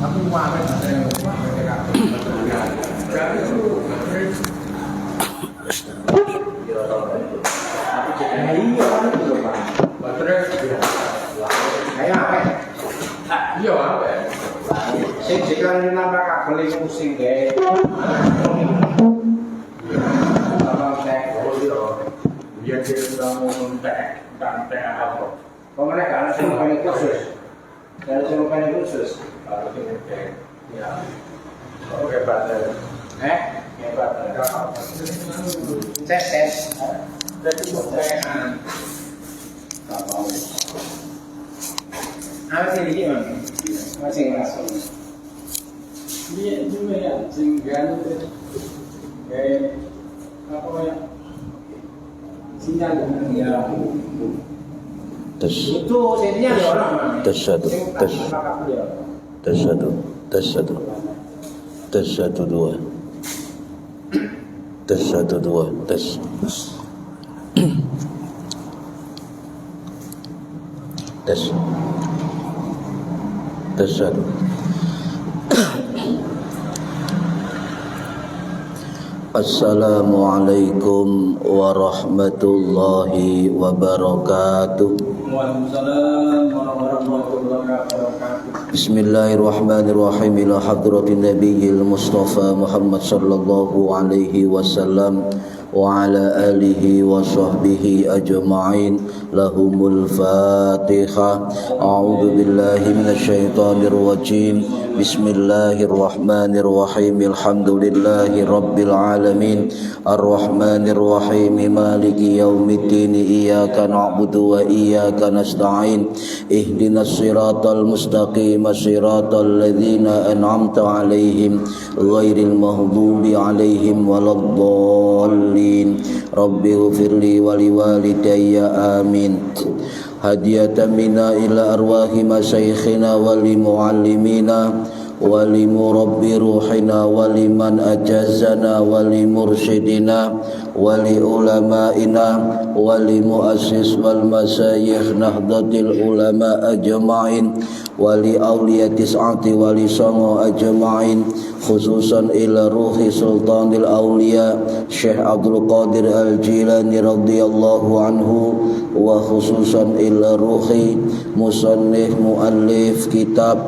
Aku wamen ada iya apa? Sing jeklan nambah kabel iku sing gawe. Kalau tek dia kita mau tek apa? Pemene kan sing paling khusus. Kalau sing paling khusus kalau sing tek ya. Oke, Pak. Hebat. Tes. Jadi tekan. Apa? Apa sih ini Mas? Masih masuk. Dia juga ya, sehingga kayak apa ya? Sinyal ya. Tes. Itu sinyal orang. Tes satu dua. Tes 1 2 tes. Tes 1. Assalamualaikum warahmatullahi wabarakatuh. Waalaikumsalam warahmatullahi wabarakatuh. Bismillahirrahmanirrahim. Ila hadratin nabiyil mustafa Muhammad sallallahu alaihi wasallam wa ala alihi wa sahbihi ajma'in. Lahumul Fatihah. A'udzu billahi minasyaitonir rajim. Bismillahirrahmanirrahim. Alhamdulillahi rabbil alamin. Arrahmanir rahim. Maliki yaumiddin. Iyyaka na'budu wa iyyaka nasta'in. Ihdinas siratal mustaqim. Siratal ladzina an'amta 'alaihim ghairil maghdubi 'alaihim waladdallin. Rabbi ighfirli wa liwalidayya amin. Hadiyatan minna ila arwahi masyayikhina wa limuallimina wa limurabbi ruhina wa liman ajazana wa limursyidina wa liulamaina wa limuassis wal masyayikh nahdlatul ulama ajma'in wa li awliya tis'ati wa li songo ajma'in, khususan ila ruhi sultanil awliya Syekh Abdul Qadir Al-Jilani radhiyallahu anhu, wa khususan ila ruhi musannif muallif kitab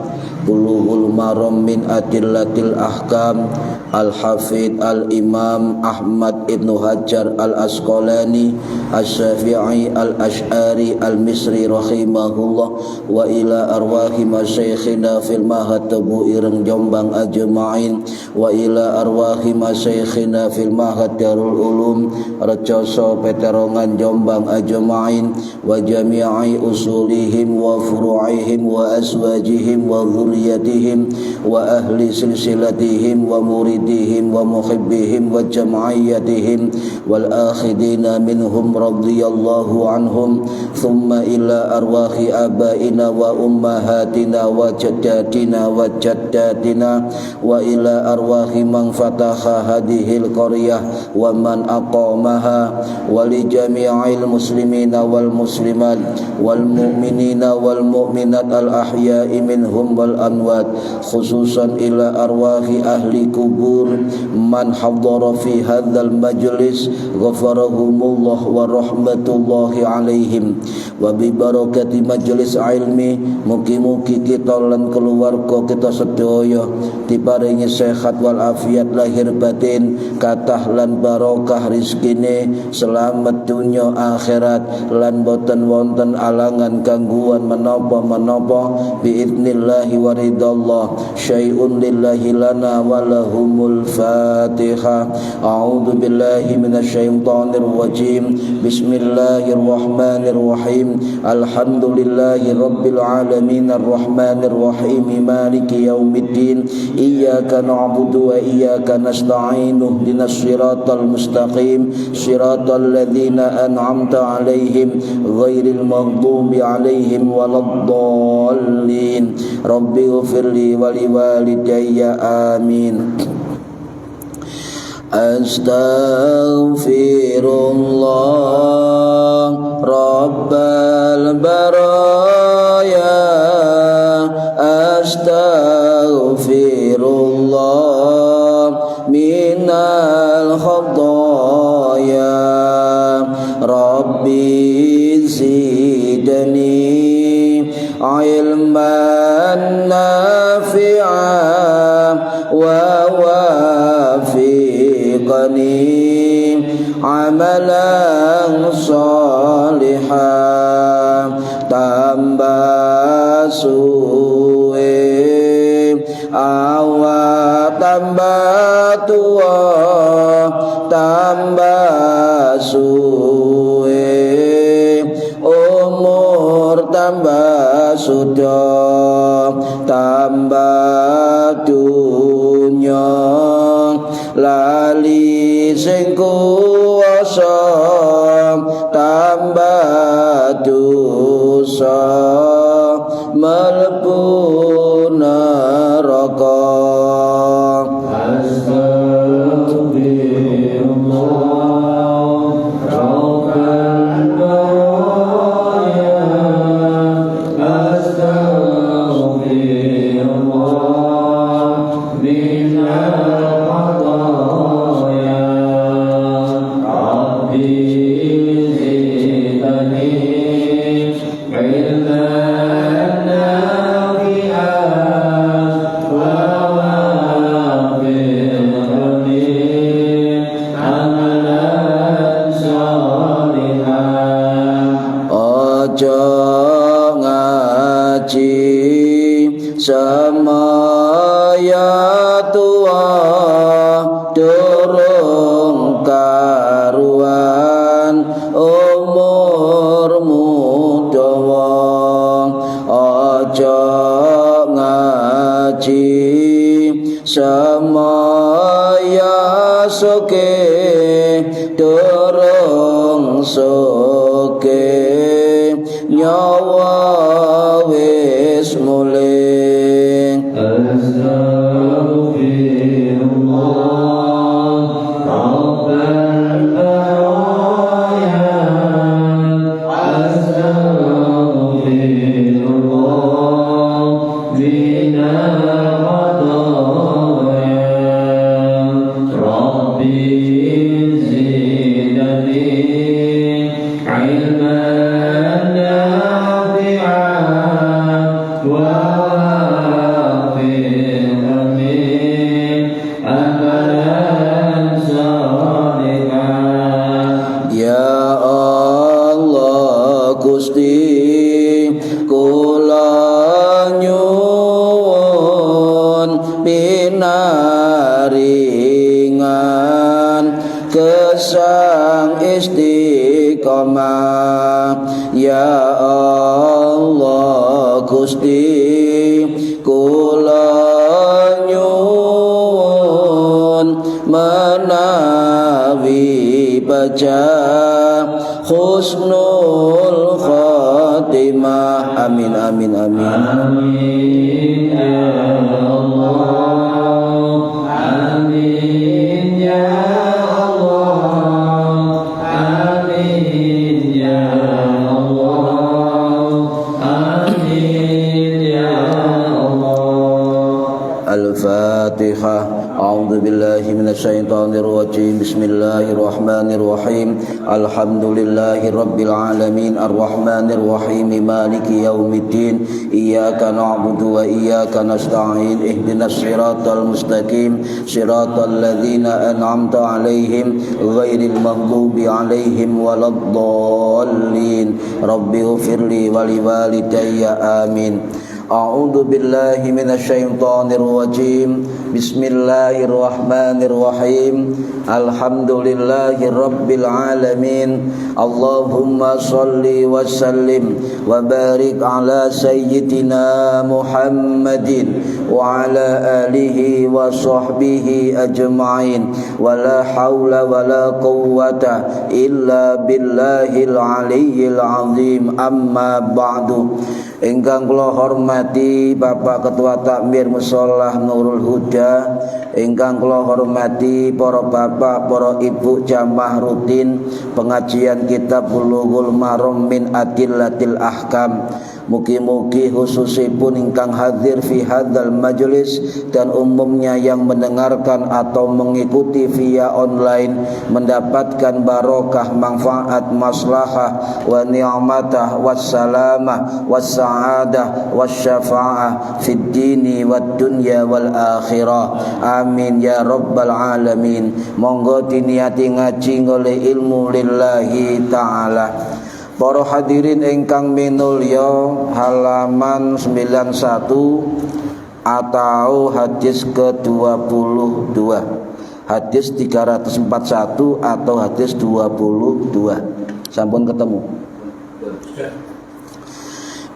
Bulughul Maram min Adillatil Ahkam Al-Hafidh Al-Imam Ahmad Ibn Hajar Al-Asqalani As-Syafi'i Al-Ash'ari Al-Misri rahimahullah, wa ila arwahi masyayikhina fil mahatabu ireng Jombang ajma'in, wa ila arwahi masyayikhina fil mahad Darul Ulum Rejoso Peterongan Jombang ajma'in, wa jami'i usulihim wa furu'ihim wa azwajihim wa dhurriyyatihim wa ahli silsilatihim wa muridihim wa muhibbihim wa jam'iyyatihim wal akhidina minhum radhiyallahu anhum, thumma ila arwahi abaina wa ummahatina wa jaddatina wa jaddatina, wa ila arwahi man fataha hadhil qaryah wa man aqamaha, wa li jami'il muslimina wal muslimat wal mu'minina wal mu'minat al ahya'i minhum wal anwat, khususan ila arwahi ahli kubur man hadara fi hadzal majlis ghafarahumullah wa rahmatullahi alaihim, wa bi barakati majlis ilmi mugi-mugi kita lan keluarga kita sedaya diparingi sehat wal afiat lahir batin, kathah lan barokah rizkine, selamat dunya akhirat lan boten wonten alangan gangguan menapa-menapa biidznillah wa ridallah. Syai'un lillahi lana wa lahumul Fatihah. A'udzu billahi minasyaitonir rajim. Bismillahirrahmanirrahim. Alhamdulillahi rabbil alamin arrahmanir rahim maliki yaumiddin. Iyyaka na'budu wa iyyaka nasta'in. Ihdinas siratal mustaqim. Siratal ladzina an'amta 'alaihim ghairil maghdubi 'alaihim waladdallin. Rabbi ighfirli wa liwalidayya amin. Astaghfirullah Rabbal baraya, astaghfirullah ilman nafi'an wa wafiqni amalan sholihan. Tambah suwe awak tambah tua, tambah suwe umur tambah sudah, tambah dunya lali sing kuwasa, tambah dosa mlebu neraka. Semaya tua durung karuan, umurmu dawa. Aja ngaji semaya soke, durung soke nyawa wis mulih. Kesang istiqomah, ya Allah Gusti kula nyuwun menawi baca husnul khatimah. Amin amin amin. Amin ya Allah. Amin ya Al-Fatihah. A'udzu billahi minasyaitonir rajim. Bismillahirrahmanirrahim. Alhamdulillahi rabbil alamin arrahmanir rahim maliki yaumiddin. Iyyaka na'budu wa iyyaka nasta'in. Ihdinas siratal mustaqim. Siratal ladzina an'amta 'alaihim ghairil maghdubi 'alaihim waladdallin. Rabbighfirli wa liwalidayya. Amin. A'udzu billahi minasyaitonir rajim. Bismillahirrahmanirrahim. Alhamdulillahi rabbil alamin. Allahumma shalli wa sallim wa barik ala sayyidina Muhammadin wa ala alihi wa sahbihi ajma'in. Wa la hawla wa la quwwata illa billahil aliyyil azim. Amma ba'du. Ingkang kula hormati Bapak Ketua Takmir Musholah Nurul Huda, ingkang kula hormati para bapak, para ibu jamaah rutin pengajian kitab Bulughul Maram min Adillatil Ahkam. Mugi-mugi khususipun ingkang hadir fi hadzal majlis dan umumnya yang mendengarkan atau mengikuti via online mendapatkan barokah, manfaat, maslahah wa ni'matah wassalamah wassa'adah wasyafa'ah fid dini wad dunya wal akhirah. Amin ya rabbal alamin. Monggo diniati ngaji oleh ilmu lillahi ta'ala. Para hadirin ingkang minulya, halaman 91 atau hadis ke-22. Hadis 341 atau hadis 22. Sampun ketemu.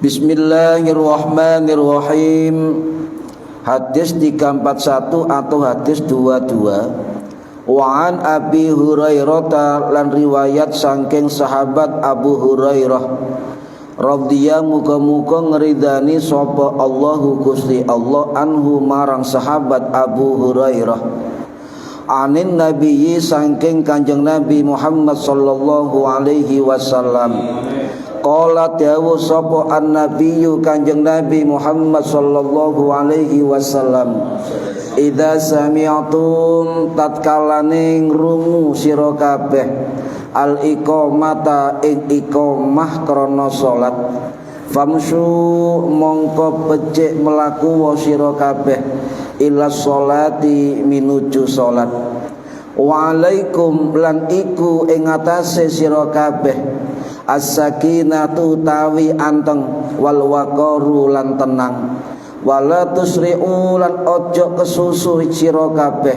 Bismillahirrahmanirrahim. Hadis 341 atau hadis 22. Wa an Abi Hurairah, lan riwayat saking sahabat Abu Hurairah radhiyallahu muga-muga ngridani sapa Allahu Gusti Allah anhu marang sahabat Abu Hurairah. Anin nabiyyi saking Kanjeng Nabi Muhammad sallallahu alaihi wasallam. Qala dawu sapa an-nabiyyu Kanjeng Nabi Muhammad sallallahu alaihi wasallam. Idza sami'tum tatkalane ngrungu sira kabeh al iqamata ing iqamah krana salat famsu mongko becik mlaku sira kabeh ila sholati minuju salat wa alaikum lan iku ing atase sira kabeh as-sakinatu tawi anteng wal waqaru lan tenang wala tusri'u lan ojo kesusu sira kabeh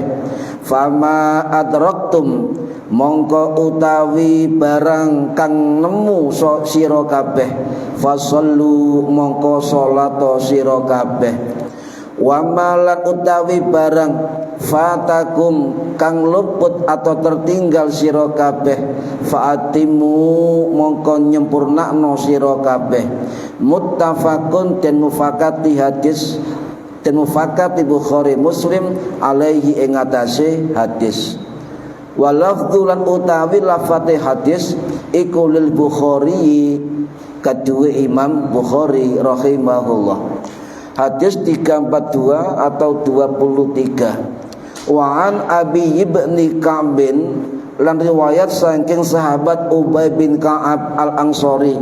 fama adraktum mongko utawi barang kang nemu sira kabeh fasallu mongko salat sira kabeh wa malan utawi barang fatakum kang luput atau tertinggal sira kabeh faatimu mongko nyempurnakno sira kabeh. Muttafaqun dan mufakati hadis dan mufakati Bukhari Muslim alaihi ing atase hadis. Wa lafdzu lan utawi lafate hadis iku lil Bukhari kedua Imam Bukhari rahimahullah. Hadis 342 atau 23. Wa an Abi ibn Ka'bin lan riwayat saking sahabat Ubay bin Ka'ab al-Ansari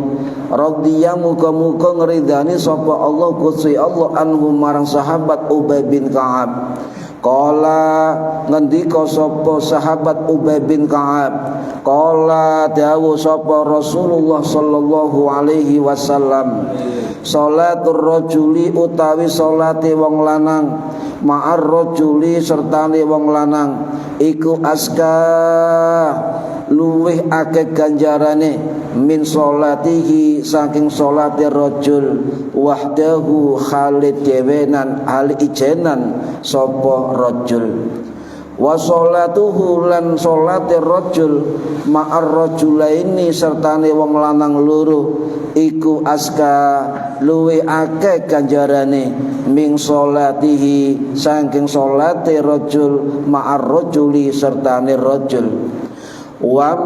radhiyallahu muga-muga ngridani sapa Allah Gusti Allah anhu marang sahabat Ubay bin Ka'ab. Qala ngendika sapa sahabat Ubay bin Ka'ab, qala dawuh sapa Rasulullah sallallahu alaihi wasallam, salatur rajuli utawi salate wong lanang ma'ar rajuli sertane wong lanang iku aska luwih akeh ganjarane min salatihi saking salate rajul wahdahu khalid dewenan hal ijenan sapa rajul wa salatuhu lan salate rajul ma'ar rajulaini sertane wong lanang loro iku aska luwih akeh ganjarane min salatihi saking salate rajul ma'ar rajuli sertane rajul wa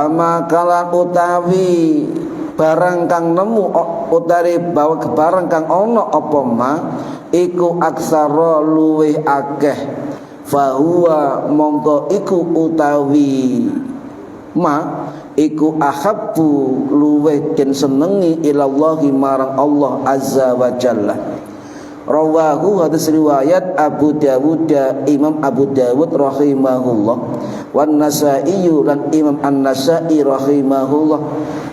makala utawi barang kang nemu utari bawa barang kang ono apa ma iku aksara luwih akeh fahuwa mongko iku utawi ma iku ahabbu luwih den senengi ilallahi marang Allah azza wa jalla. Rawahu hadis riwayat Abu Dawud Imam Abu Dawud rahimahullah wan Nasa'i lan Imam An-Nasa'i rahimahullah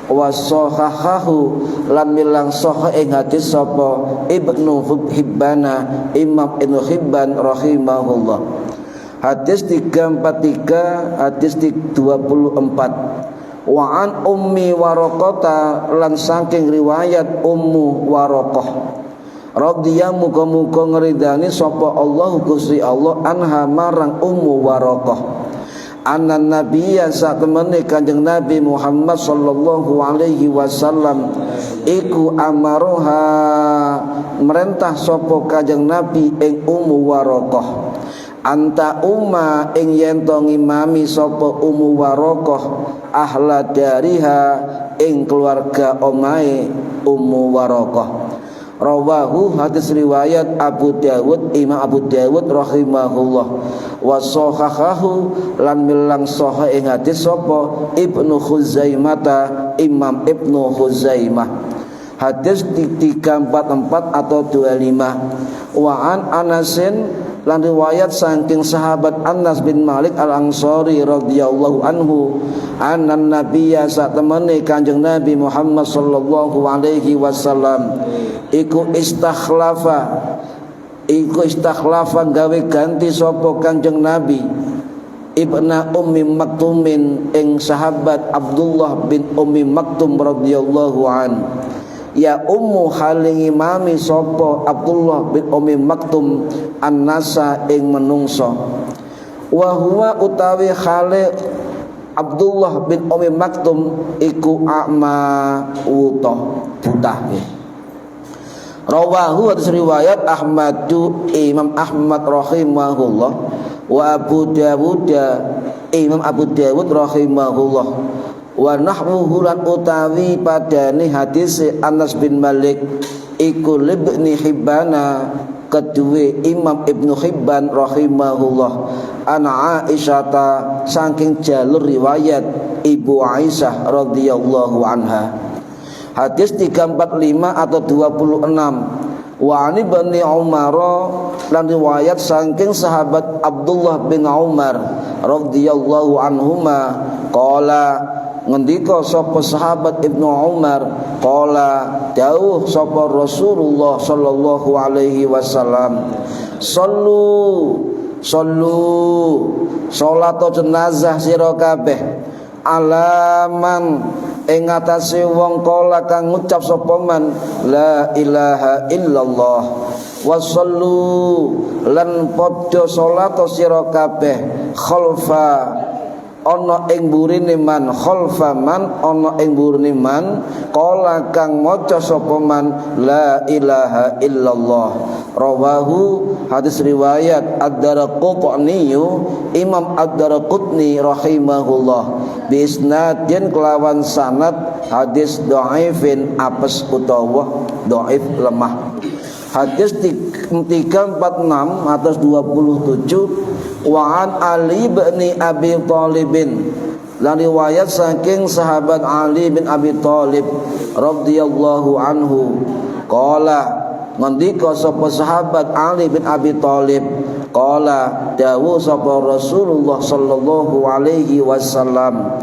wa sahahahu lan milang sahih ing hadis sapa Ibnu Hibbana Imam Ibnu Hibban rahimahullah. Hadis 343 hadis 24. Wa an Ummi Waraqah lan saking riwayat Ummu Waraqah radhiyallahu muga-muga ngridani sapa Allah Gusti Allah anha marang Ummu Waraqah anna nabiyya satemene Kanjeng Nabi Muhammad sallallahu alaihi wasallam iku amaroha merentah sapa Kanjeng Nabi ing Ummu Waraqah anta umma ing yen to ngimami sapa Ummu Waraqah ahla dariha ing keluarga omahe Ummu Waraqah. Rawahu hadis riwayat Abu Dawud, Imam Abu Dawud rahimahullah. Wa sahahahu lan milang sahih ing hadis sapa Ibnu Khuzaimah, Imam Ibnu Khuzaimah. Hadis 344 atau 25. Wa an Anasin lan riwayat saking sahabat Anas bin Malik Al-Ansari radhiyallahu anhu annan nabiyya satemene Kanjeng Nabi Muhammad sallallahu alaihi wasallam iku istakhlafa gawe ganti sapa Kanjeng Nabi Ibna Ummi Maktumin ing sahabat Abdullah bin Ummi Maktum radhiyallahu an. Ya ummu halingi mami sapa Abdullah bin Ummi Maktum annasa ing menungso. Wa huwa utawi khali Abdullah bin Ummi Maktum iku a'ma wuta buta. Rawahu hadis riwayat Ahmadu Imam Ahmad rahimahullah wa Abu Dawud Imam Abu Dawud rahimahullah. Wa nahwuhu lan utawi padane hadis Anas bin Malik iku Ibnu Hibbana kedue Imam Ibnu Hibban rahimahullah ana Aisyah saking jalur riwayat Ibu Aisyah radhiyallahu anha. Hadis 345 atau 26. Wa ani bani Umar lan riwayat saking sahabat Abdullah bin Umar radhiyallahu anhuma qala ngendika sapa sahabat Ibnu Umar qala dawuh sapa Rasulullah sallallahu alaihi wasallam sallu salat jenazah sira kabeh alaman ing atase wong kala kang ngucap sapa man la ilaha illallah wasallu lan padha salat sira kabeh khalfa ana ing burine man khalfa man ana ing burine man kala kang maca sapa man la ilaha illallah. Rawahu hadis riwayat Ad-Daraqutni Imam Ad-Daraqutni rahimahullah bi isnadin kelawan sanad hadis dhaifin apes utawa dhaif lemah. Hadis 346 atas 27. Wa an Ali bin Abi Thalibin lan riwayat saking sahabat Ali bin Abi Thalib radhiyallahu anhu qala ngendika sapa sahabat Ali bin Abi Thalib qala dawuh sapa Rasulullah sallallahu alaihi wasallam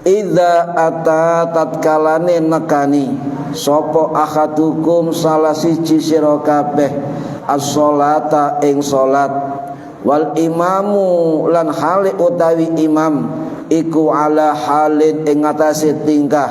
idza ata tatkalane nekani sapa ahadukum salah siji sira kabeh as-sholata ing salat wal imamu lan hale utawi imam iku ala halin ing atase tingkah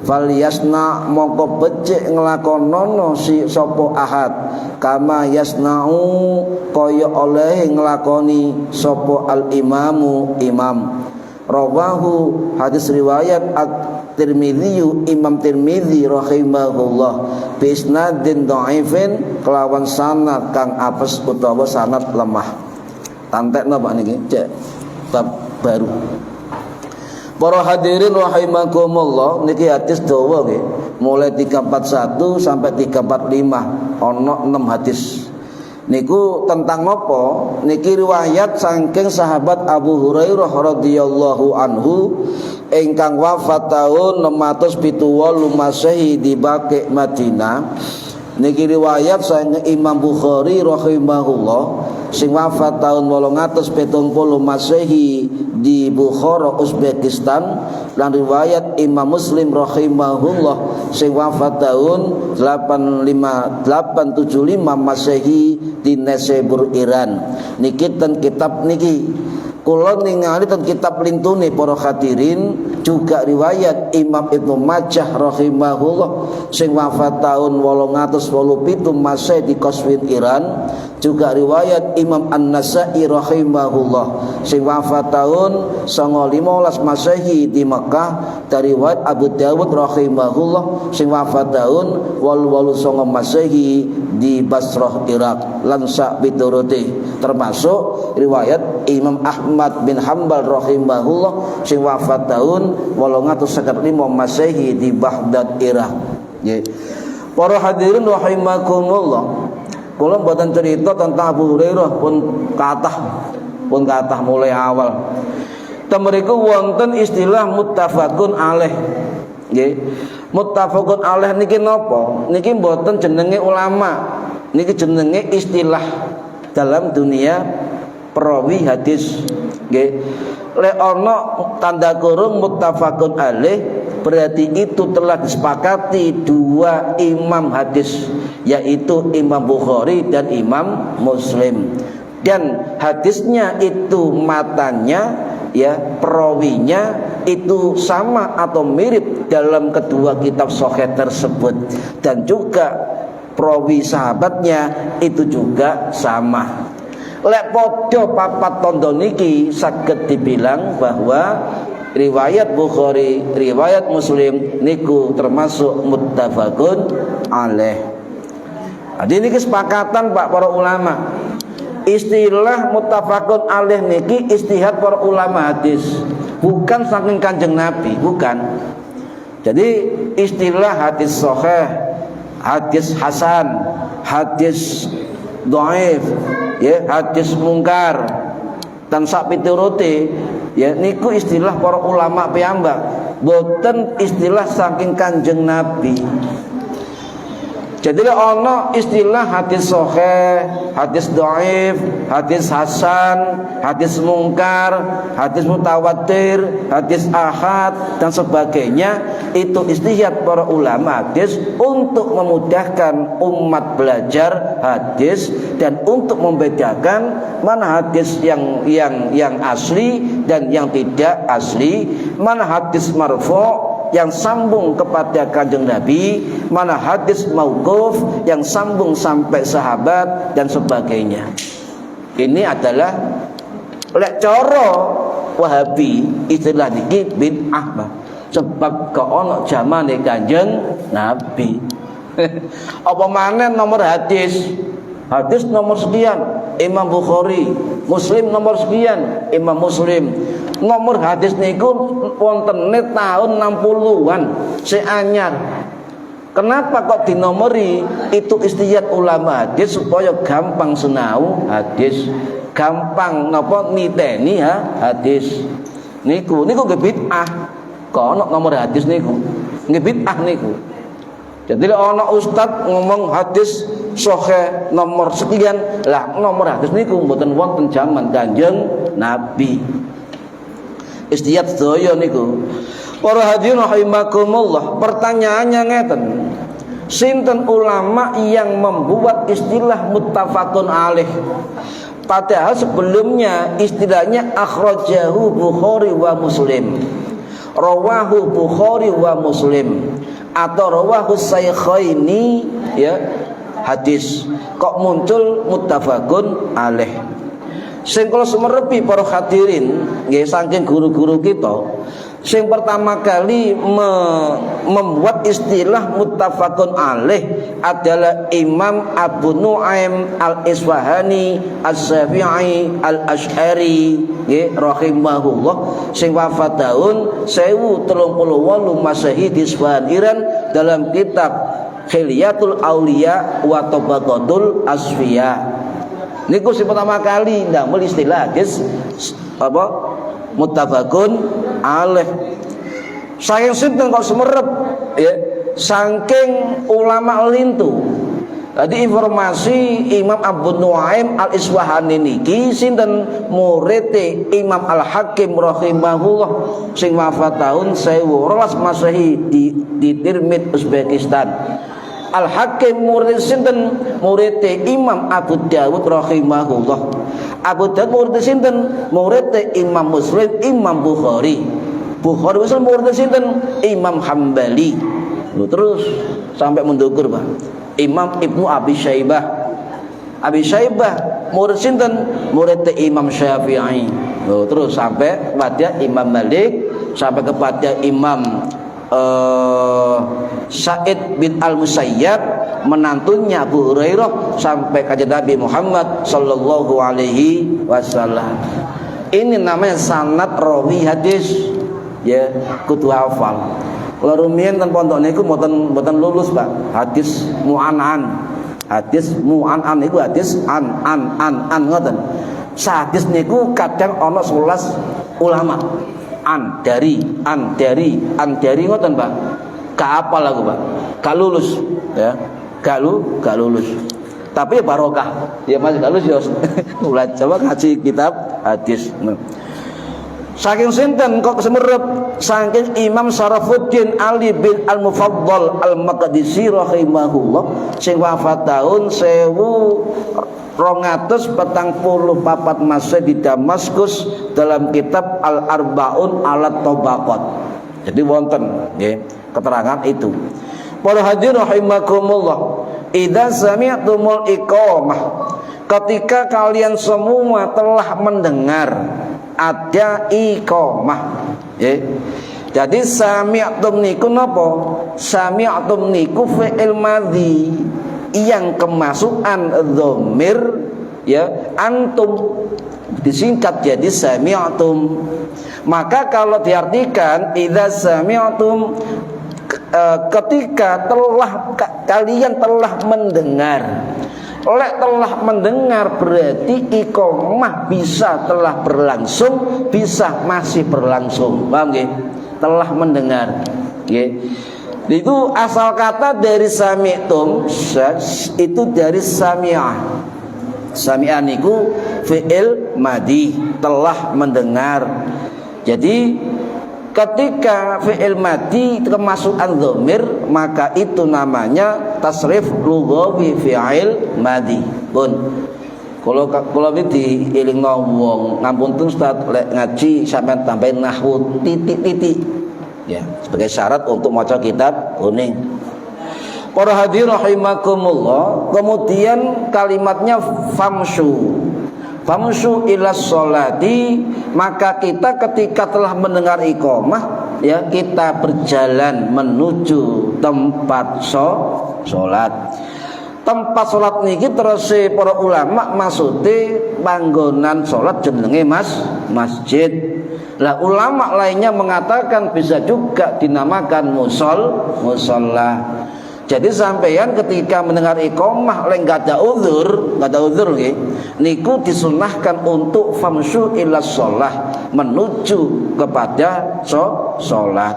fal yasna mongko becik nglakonono si sapa ahad kama yasnau kaya oleh nglakoni sapa al imamu imam. Rawahu hadis riwayat At-Tirmidzi Imam Tirmidzi rahimahullah bi isnadin dhaifin kelawan sanad kang apes utawa sanad lemah. Tantekno Pak niki cek bab baru. Para hadirin rahimakumullah niki hadis dawa nggih mulai 341 sampai 345 ana 6 hadis. Niku tentang nopo? Niki riwayat saking sahabat Abu Hurairah radhiyallahu anhu ingkang wafat tahun 678 Masehi di Baqi Madinah. Niki riwayat saking Imam Bukhari rahimahullah sing wafat tahun 870 Masehi di Bukhara Uzbekistan lan riwayat Imam Muslim rahimahullah sing wafat tahun 875 Masehi di Nesebur Iran. Niki ten kitab niki Kula ningali ten kitab lintune para hadirin juga riwayat Imam Ibnu Majah rahimahullah sing wafat tahun 887 Masehi di Qazwin Iran, juga riwayat Imam An-Nasa'i rahimahullah sing wafat tahun 915 Masehi di Mekah, dari riwayat Abu Dawud rahimahullah sing wafat tahun 889 Masehi di Basrah Irak lan sak pituruté, termasuk riwayat Imam Ahmad bin Hanbal rahimahullah sing wafat tahun 855 Masehi di Baghdad Irak. Para hadirin rahimakumullah, kula mboten cerita tentang Abu Hurairah pun kathah mulai awal. Temeriku wonten istilah muttafaqun alaih. Nggih. Muttafaqun alaih niki napa? Niki mboten jenenge ulama. Niki jenenge istilah dalam dunia perawi hadis. Nggih. Lek ana tanda kurung muttafaqun alaih, berarti itu telah disepakati dua imam hadis, yaitu Imam Bukhari dan Imam Muslim. Dan hadisnya itu matanya, ya, perawinya itu sama atau mirip dalam kedua kitab sahih tersebut, dan juga perawi sahabatnya itu juga sama. Lek padha papat tondo niki saged dibilang bahwa riwayat Bukhari, riwayat Muslim niku termasuk muttafaqun alaih. Jadi ini kesepakatan Pak para ulama. Istilah muttafaqun alaih niki istihad para ulama hadis, bukan saking Kanjeng Nabi, bukan. Jadi istilah hadis sahih, hadis hasan, hadis dhaif, ya, hadis mungkar dan sak pituruté, ya, niku istilah para ulama piyambak, boten istilah saking Kanjeng Nabi. Jadi ana istilah hadis sahih, hadis dhaif, hadis hasan, hadis mungkar, hadis mutawatir, hadis ahad dan sebagainya. Itu istihad para ulama hadis untuk memudahkan umat belajar hadis dan untuk membedakan mana hadis yang asli dan yang tidak asli, mana hadis marfu' yang sambung kepada Kanjeng Nabi, mana hadis mauquf yang sambung sampai sahabat dan sebagainya. Ini adalah lek cara Wahabi istilah niki bid'ah, sebab kok zamane Kanjeng Nabi. Apa maneh nomor hadis nomor sekian Imam Bukhari, Muslim nomor sekian Imam Muslim. Nomor hadis niku wontene tahun 60-an seanyar. Kenapa kok dinomori? Itu istihad ulama hadis supaya gampang sinau hadis, gampang napa niteni hadis. Niku nggih bid'ah. Kok ana nomor hadis niku? Nggih bid'ah niku. Jadi ana ustaz ngomong hadis sahih nomor sekian, lah nomor hadis niku mboten wonten jaman Kanjeng Nabi. Istihad sedaya niku. Para hadirin rahimakumullah, pertanyaannya ngeten. Sinten ulama yang membuat istilah muttafaqun alaih? Padahal sebelumnya istilahnya akhrajahu Bukhari wa Muslim, rawahu Bukhari wa Muslim, atau rawahu Shaykhaini, ya, hadis. Kok muncul muttafaqun alaih? Sing kula sumerepi para hadirin nggih saking guru-guru kita, sing pertama kali membuat istilah muttafaqun alaih adalah Imam Abu Nu'aim Al-Isfahani As-Syafi'i Al-Asy'ari nggih rahimahullah, sing wafat tahun 1038 Masehi di Isfahan Iran, dalam kitab Khilyatul Auliya wa Tabaqatul Asfiya. Niku sing pertama kali ndamel istilah hadis apa muttafaqun alaih. Saking sinten kok sumerep, ya, saking ulama lintu. Tadi informasi Imam Abu Nu'aim Al-Isfahani niki sinten murid Imam Al-Hakim rahimahullah sing wafat tahun 1012 Masehi di Tirmidz, Uzbekistan. Al-Hakim murid sinten? Murid Imam Abu Dawud rahimahullah. Abu Daud murid sinten? Murid Imam Muslim, Imam Bukhari. Bukhari Muslim murid sinten? Imam Hambali. Terus sampai mendukur, Pak. Imam Ibnu Abi Syaibah. Abi Syaibah murid sinten? Murid Imam Syafi'i. Terus sampai kepada Imam Malik, sampai kepada Imam Sa'id bin Al-Musayyab, menantunya Abu Hurairah, sampai ke Nabi Muhammad sallallahu alaihi wasallam. Ini namanya sanad rawi hadis, ya, kudu hafal. Kalau rumiyin ten pondok niku mboten lulus, Pak. Hadis mu'anan. Hadis mu'anan niku hadis an ngoten. Hadis niku kadang ana 11 ulama. An dari ngoten, Pak. Gak apal aku, Pak. Gak lulus, ya. Gak lulus. Tapi ya barokah. Ya masih gak lulus ya. Mulai coba ngaji kitab hadis. Saking sinten kok semerep, saking Imam Syarafuddin Ali bin Al-Mufaddal Al-Maqdisi rahimahullah sing wafat tahun 1244 Masehi di Damaskus dalam kitab Al-Arbaun ala Tabaqat. Jadi wonten nggih keterangan itu. Para hadirin rahimakumullah, idza sami'tumul iqamah, ketika kalian semua telah mendengar ada iqamah, ya. Jadi sami'tum niku napa? Sami'tum niku fi'il madhi yang kemasukan dhamir, ya, antum disingkat jadi sami'tum. Maka kalau diartikan idza sami'tum, ketika kalian telah mendengar. Oleh telah mendengar berarti iqamah bisa telah berlangsung, bisa masih berlangsung. Paham nggih? Telah mendengar. Nggih. Itu asal kata dari sami'tum, itu dari sami'ah. Sami'ah niku fi'il madhi, telah mendengar. Jadi ketika fi'il madhi kemasukan dhamir, maka itu namanya tasrif lughawi fi'il madhi. Pun kalau iki dielingno wong, ngapunten Ustaz, lek ngaji sampean tambahin nahwu titik-titik. Ya, sebagai syarat untuk maca kitab kuning. Para hadirin rahimakumullah, kemudian kalimatnya famshu. Famshu ila sholati, maka kita ketika telah mendengar iqamah, ya, kita berjalan menuju tempat sholat. Tempat sholat niki terus para ulama maksude panggonan sholat jenenge masjid. Lah ulama lainnya mengatakan bisa juga dinamakan musalla. Jadi sampeyan ketika mendengar iqamah lek enggak ada uzur nggih, niku disunahkan untuk famsyu ila shalah, menuju kepada sholat.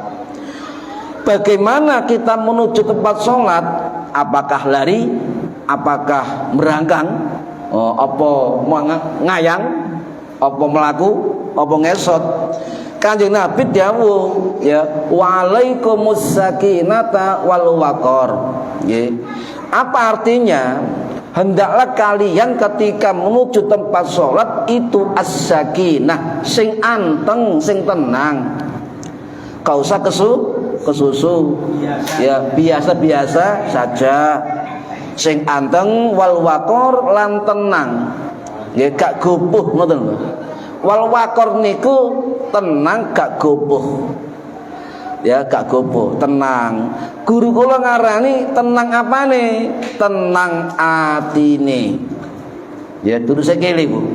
Bagaimana kita menuju tempat sholat? Apakah lari? Apakah merangkang? Apa ngayang? Apa melaku? Apa ngesot? Kanjeng Nabi dawuh, ya, wa'alaikumus sakinata wal waqar. Nggih. Apa artinya? Hendaklah kalian ketika menuju tempat sholat itu as-sakinah, sing anteng, sing tenang. Kau usah kesusu, ya, biasa-biasa saja. Sing anteng wal waqar lan tenang. Ya, gak gopoh ngoten lho. Wal waqar niku tenang gak gopoh. Ya, gak gopoh, tenang. Guru kula ngarani tenang apane? Tenang atine. Ya, durung sekele, Bu.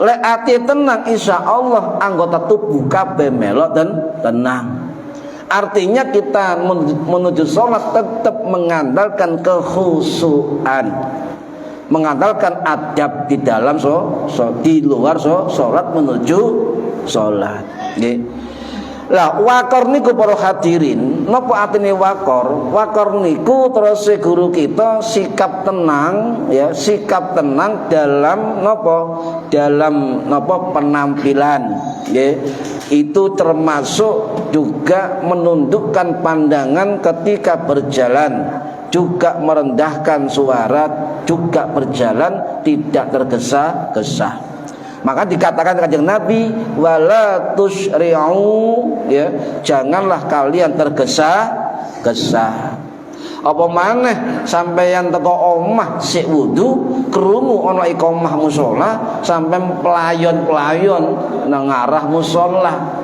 Lek ati tenang, insyaallah anggota tubuh kabeh melok dan tenang. Artinya kita menuju sholat tetap mengandalkan kekhusyuan, mengandalkan adab di dalam di luar sholat menuju sholat. Lah wakor niku para hadirin, napa artine wakor? Wakor niku terus guru kita sikap tenang, ya, sikap tenang dalam napa? Dalam napa penampilan, nggih. Itu termasuk juga menundukkan pandangan ketika berjalan, juga merendahkan suara, juga berjalan tidak tergesa-gesa. Maka dikatakan Kanjeng Nabi, wala tusri'u, ya, janganlah kalian tergesa-gesa. Apa maneh sampeyan teko omah sik wudu, krungu ana iqamah musala, sampeyan pelayon-pelayon nang arah musala.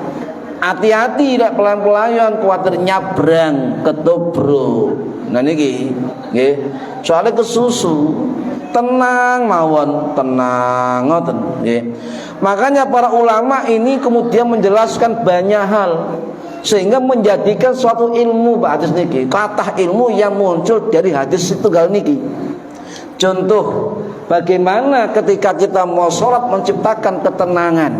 Hati-hati nek pelan-pelayon kuwatir nyabrang ketobro. Nah niki nggih, soalnya kesusu. Tenang mawon, tenang ngoten nggih. Makanya para ulama ini kemudian menjelaskan banyak hal sehingga menjadikan suatu ilmu Pak hadis niki, kathah ilmu yang muncul dari hadis tunggal niki. Contoh, bagaimana ketika kita mau sholat menciptakan ketenangan.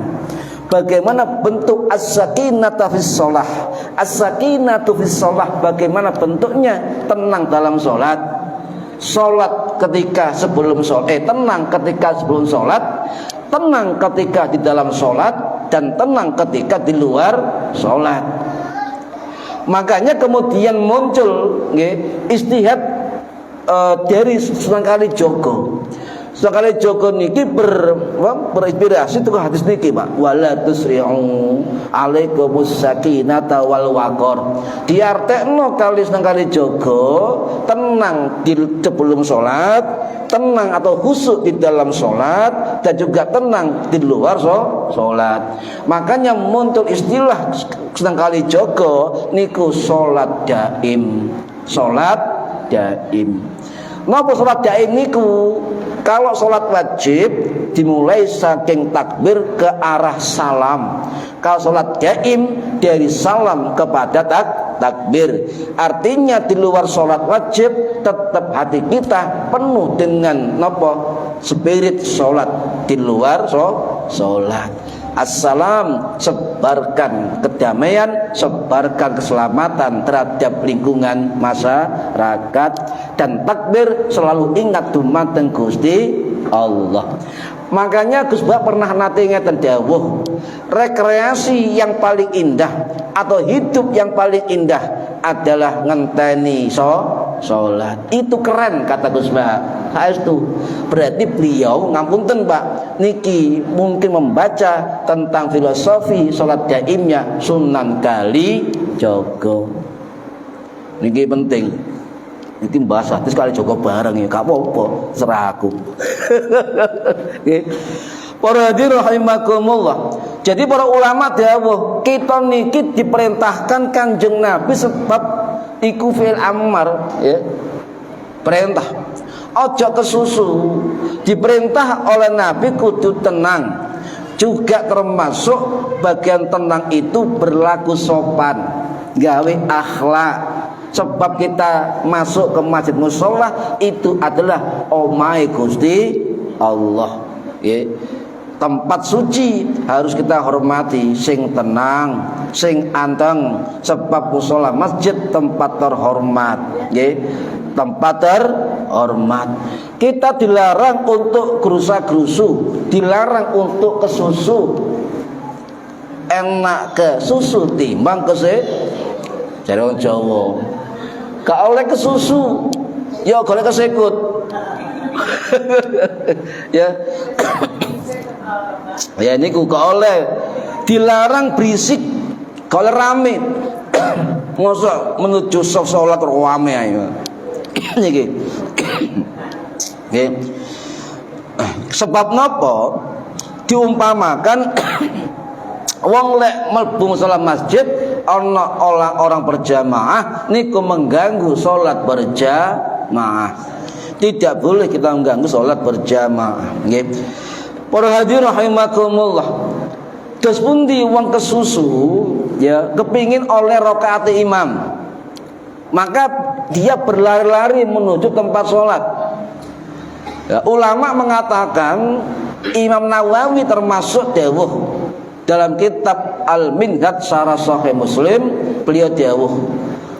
Bagaimana bentuk as-sakinatu fis shalah. As-sakinatu fis shalah, bagaimana bentuknya? Tenang dalam sholat. Sholat ketika sebelum sholat, tenang ketika sebelum sholat, tenang ketika di dalam sholat, dan tenang ketika di luar sholat. Makanya kemudian muncul istihad dari Sunan Kalijaga. Sunan Kalijaga niki berinspirasi itu hadis niki Pak, wala tusri'u alaikumus sakinata wal waqar. Diartekno kali Sunan Kalijaga tenang di sebelum sholat, tenang atau khusyuk di dalam sholat, dan juga tenang di luar sholat. Makanya muncul istilah Sunan Kalijaga niku sholat daim. Sholat daim. Napa sholat daim niku? Kalau sholat wajib dimulai saking takbir ke arah salam. Kalau sholat daim dari salam kepada takbir. Artinya di luar sholat wajib tetap hati kita penuh dengan napa? Spirit sholat di luar sholat. Assalam, sebarkan kedamaian, sebarkan keselamatan terhadap lingkungan masyarakat. Dan takbir selalu ingat dumateng Gusti Allah. Makanya Gus Bak pernah nate ngeten dawuh, rekreasi yang paling indah atau hidup yang paling indah adalah ngenteni sholat. Itu keren kata Gus Bak. Itu berarti beliau ngapunten Pak niki mungkin membaca tentang filosofi sholat daimnya Sunan Kalijaga. Niki penting. Niki bahasa terus Kalijaga bareng ya, gak apa-apa, serah aku. Para hadirin rahimakumullah. Jadi para ulama dawuh, kita niki diperintahkan Kanjeng Nabi sebab iku fi'il amar ya. Perintah. Ojo kesusu. Diperintah oleh Nabi kudu tenang. Juga termasuk bagian tenang itu berlaku sopan, gawe akhlak. Sebab kita masuk ke masjid mushola itu adalah omahe Gusti Allah ya. Tempat suci harus kita hormati, sing tenang, sing anteng. Sebab mushola masjid tempat terhormat ya. Tempat terhormat. Kita dilarang untuk gerusa-gerusu, dilarang untuk kesusu. Enak ke susu timbang ke jare wong Jawa. Gak oleh kesusu, ya golek kesekut. Ya. Ya niku gak oleh. Dilarang berisik, gak oleh rame. Mosok menuju sholat rame ae. Niki. Nggih. Sebab napa? Diumpamakan wong lek mlebu salat masjid ana orang berjamaah niku mengganggu salat berjamaah. Tidak boleh kita mengganggu salat berjamaah, nggih. Para hadirin rahimakumullah. Terus pundi wong kesusu ya kepingin oleh rakaat imam. Maka dia berlari-lari menuju tempat sholat ya, ulama mengatakan Imam Nawawi termasuk dawuh dalam kitab Al-Minhaj Syarah Sahih Muslim, beliau dawuh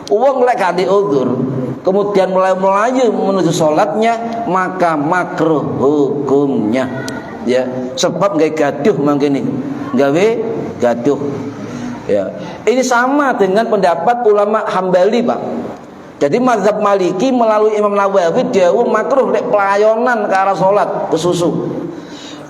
wong lek gak diudzur kemudian mulai menuju sholatnya maka makruh hukumnya ya, sebab gawe gaduh mangkene gawe gaduh ya. Ini sama dengan pendapat ulama Hambali Pak. Jadi mazhab Maliki melalui Imam Nawawi dawuh makruh nek pelayonan ke arah salat kesusu.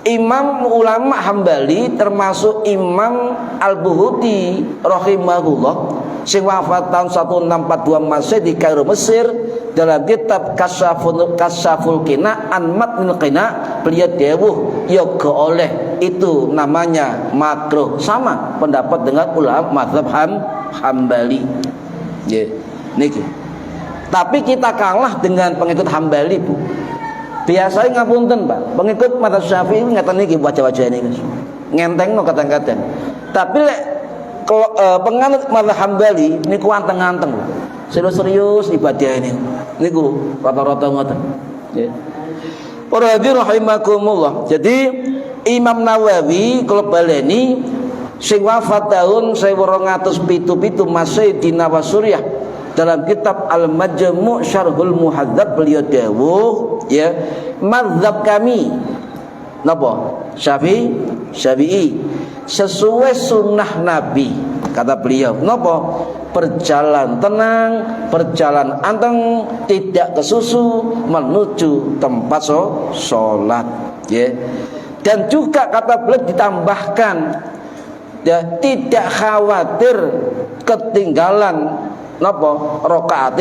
imam ulama Hambali termasuk Imam Al-Buhuti rahimahullah sing wafat tahun 1642 Masehi di Kairo Mesir, dalam kitab Kasyaful Qina an Matnil Qina beliau dawuh yoga oleh itu namanya makruh, sama pendapat dengan ulama mazhab Hambali. Niki. Tapi kita kalah dengan pengikut Hambali, Bu. Biasanya ngapunten, Pak. Pengikut mazhab Syafi'i ngeten niki wajah-wajah ini. Ngentengno kadang-kadang. Tapi lek penganut mazhab Hambali niku anteng-anteng. Serius ibadah ini. Niku rata-rata ngoten. Nggih. Para hadirin rahimakumullah. Jadi Imam Nawawi kalau baleni sing wafat tahun 1277 Masehi di Nawasuriah, dalam kitab Al-Majmu' Syarhul Muhadzab beliau dawuh ya, mazhab kami napa? Syafi'i sesuai sunnah Nabi, kata beliau. Napa? Berjalan tenang, berjalan anteng, tidak kesusu menuju tempat sholat ya. Dan juga kata beliau ditambahkan ya, tidak khawatir ketinggalan napa rakaat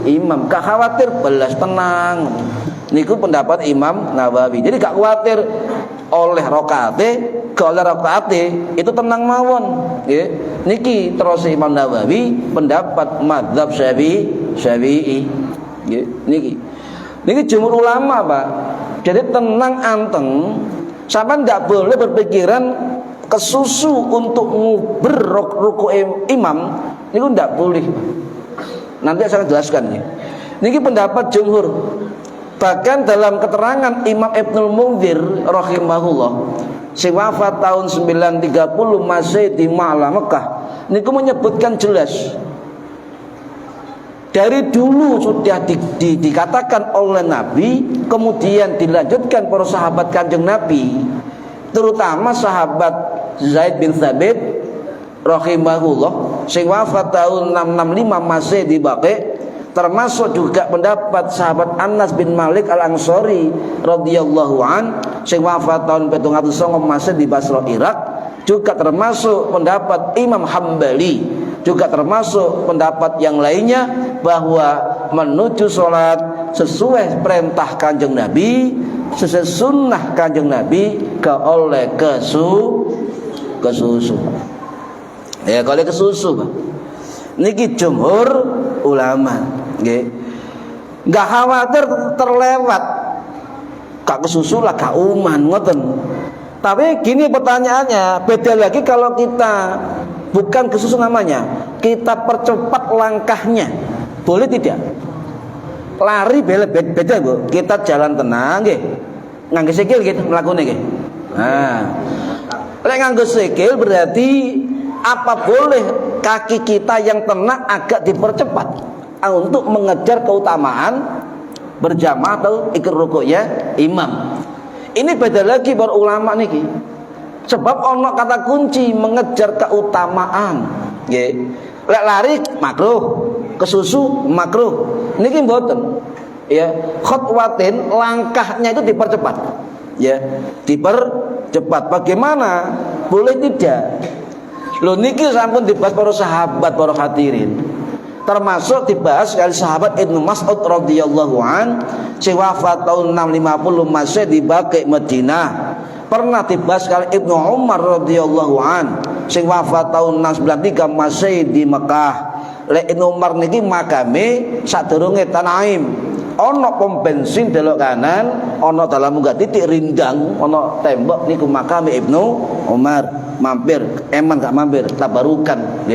imam, gak khawatir, belas tenang. Niku pendapat Imam Nawawi. Jadi gak khawatir oleh rakaat, itu tenang mawon. Ya. Niki terus Imam Nawawi pendapat mazhab Syafi'i. Ya. Niki jumhur ulama, Pak. Jadi tenang anteng, sampean nggak boleh berpikiran kesusu untuk nguber ruku imam. Niku ndak boleh. Nanti saya jelaskan ya. Niki pendapat jumhur. Bahkan dalam keterangan Imam Ibnul Munzir rahimahullah sing wafat tahun 930 Masehi di Ma'la Mekah, niku menyebutkan jelas dari dulu sudah dikatakan oleh Nabi, kemudian dilanjutkan para sahabat Kanjeng Nabi, terutama sahabat Zaid bin Thabit rahimahullah sing wafat tahun 665 Masehi di Baqi', termasuk juga pendapat sahabat Anas bin Malik Al-Ansari radhiyallahu an sing wafat tahun 709 Masehi di Basra Irak, juga termasuk pendapat Imam Hambali, juga termasuk pendapat yang lainnya bahwa menuju sholat sesuai perintah Kanjeng Nabi, sesuai sunnah Kanjeng Nabi, oleh kesusu. Ya, kalau kesusu, Pak. Niki jumhur ulama, nggih. Enggak khawatir terlewat. Gak kesusu lah gak uman ngoten. Tapi gini pertanyaannya, beda lagi kalau kita bukan kesusu namanya, kita percepat langkahnya. Boleh tidak? Lari beda, Bu. Kita jalan tenang nggih. Nganggo sikil gitu mlakune nggih. Nah, lek nganggo sikil berarti apa boleh kaki kita yang tenang agak dipercepat untuk mengejar keutamaan berjamaah atau ikut rukuknya imam. Ini beda lagi para ulama niki. Sebab ono kata kunci mengejar keutamaan. Nggih. Lek lari makruh, kesusu makruh. Niki mboten. Ya, khutwatin langkahnya itu dipercepat. Ya, dipercepat. Bagaimana? Boleh tidak? Lho niki sampun dibahas para sahabat, para hadirin. Termasuk dibahas kali sahabat Ibnu Mas'ud radhiyallahu an sing wafat tahun 650 Masehi di Baqi' Madinah. Pernah dibahas kali Ibnu Umar radhiyallahu an sing wafat tahun 693 Masehi di Mekah. Lek Ibnu Umar niki makame sadurunge Tanaim. Ono pom bensin delok kanan, ono dalam munggah titik rindang, ono tembok niku makame Ibnu Umar. Mampir, eman gak mampir, tabarukan.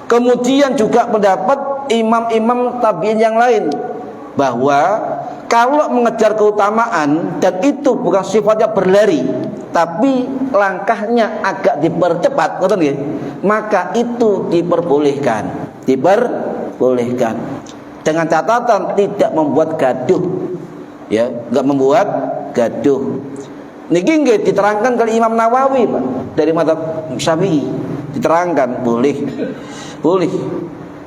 Kemudian juga pendapat imam-imam tabi'in yang lain bahwa kalau mengejar keutamaan dan itu bukan sifatnya berlari, tapi langkahnya agak dipercepat, maka itu diperbolehkan. Dengan catatan tidak membuat gaduh, ya, nggak membuat gaduh. Niki nggih diterangkan kali Imam Nawawi, Pak, dari mazhab Syafi'i. Diterangkan boleh.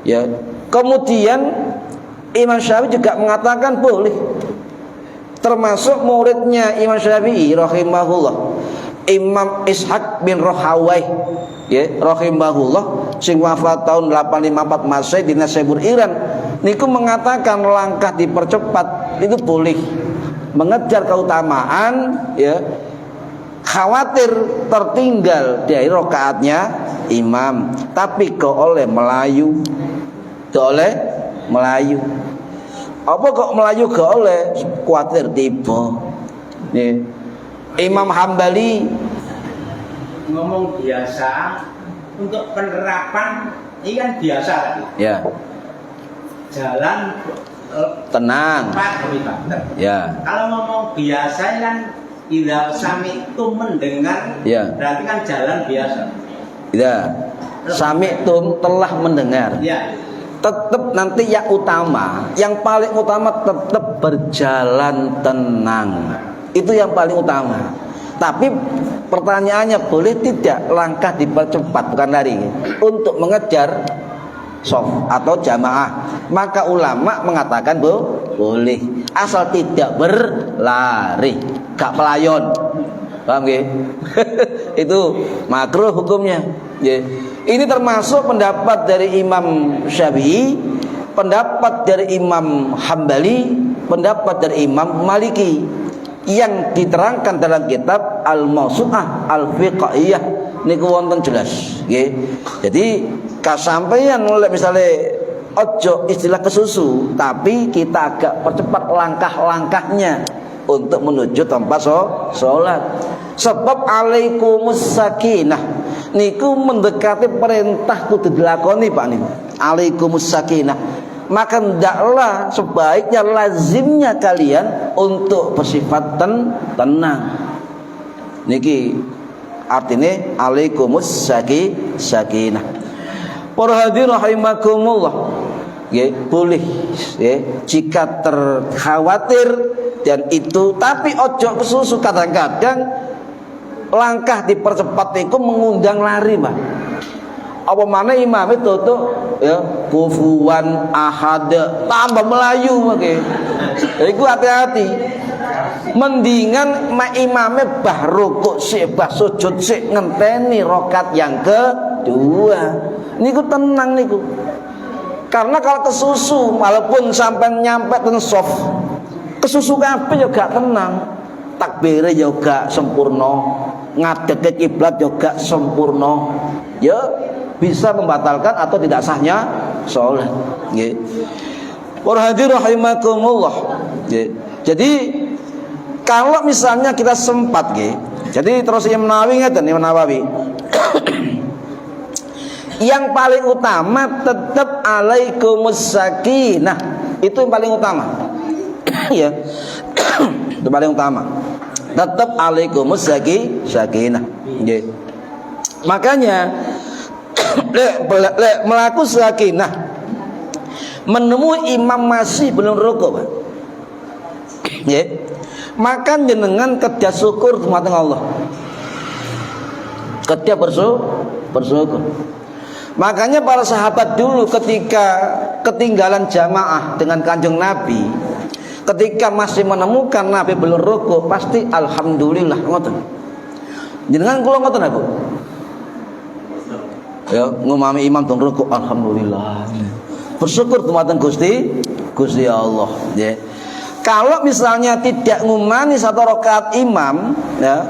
Ya. Kemudian Imam Syafi'i juga mengatakan boleh. termasuk muridnya Imam Syafi'i rahimahullah, Imam Ishaq bin Rahawai ya rahimahullah sing wafat tahun 854 Masehi di Nasabur Iran niku mengatakan langkah dipercepat itu boleh, mengejar keutamaan ya, khawatir tertinggal dari rakaatnya imam, tapi kok oleh melayu, apa kok melayu gak oleh, khawatir tiba nih. Imam Hambali ngomong biasa, untuk penerapan ini kan biasa tadi. Ya. Jalan Tenang. Ya. Kalau ngomong biasa kan tidak sami itu mendengar, Ya. berarti kan jalan biasa. Ya. Sami'tum telah mendengar. Ya. Tetap nanti yang utama, yang paling utama tetap berjalan tenang. Itu yang paling utama. Tapi pertanyaannya, boleh tidak langkah dipercepat, bukan lari, untuk mengejar sof atau jamaah? Maka ulama mengatakan boleh, asal tidak berlari, gak pelayon. Paham gak? Itu makruh hukumnya. Ini termasuk pendapat dari Imam Syafi'i, pendapat dari Imam Hambali, pendapat dari Imam Maliki yang diterangkan dalam kitab Al-Mawsu'ah Al-Fiqhiyah niku wonten jelas nggih. Jadi kasampaian oleh misalnya ojo istilah kesusu, tapi kita agak percepat langkah-langkahnya untuk menuju tempat sholat. Sebab alaikumus sakinah niku mendekati perintah kudu dilakoni Pak niku. Alaikumus sakinah. Maka hendaklah sebaiknya lazimnya kalian untuk bersifat tenang. Niki artinya alaikumus sakinah. Para hadirin rahimakumullah. Ya, boleh ya, jika terkhawatir dan itu, tapi ojo kesusu. Kadang-kadang langkah dipercepat itu mengundang lari, Pak. Apa mana imam itu tuh ya kufuwan ahad tambah Melayu oke. Jadi gua hati-hati. Mendingan imamnya bah rukuk sik bah sujud sik ngenteni rakaat yang kedua. Niku tenang niku. Karena kalau kesusu walaupun sampai nyampe ten soft kesusu kabeh ya gak tenang. Takbire ya gak sempurna, ngadeg ke kiblat ya gak sempurna. Ya bisa membatalkan atau tidak sahnya sholat. Para hadirin rahimakumullah. Jadi kalau misalnya kita sempat, jadi terus Imam Nawawi ngeten, Imam Nawawi. Yang paling utama tetap alaikumus sakinah. Itu yang paling utama. Ya. Itu paling utama. Tetap alaikumus sakinah. Makanya melaku sakinah menemui imam masih belum rukuk, Pak. Maka jenengan kerja syukur dumateng Allah. Kerja bersyukur. Makanya para sahabat dulu ketika ketinggalan jamaah dengan Kanjeng Nabi, ketika masih menemukan Nabi belum rukuk, pasti alhamdulillah ngoten. Jenengan kula ngoten aku. Ya, ngumami imam dong rukuk alhamdulillah. Bersyukur dumateng Gusti Allah, ya. Kalau misalnya tidak ngumani satu rakaat imam, ya,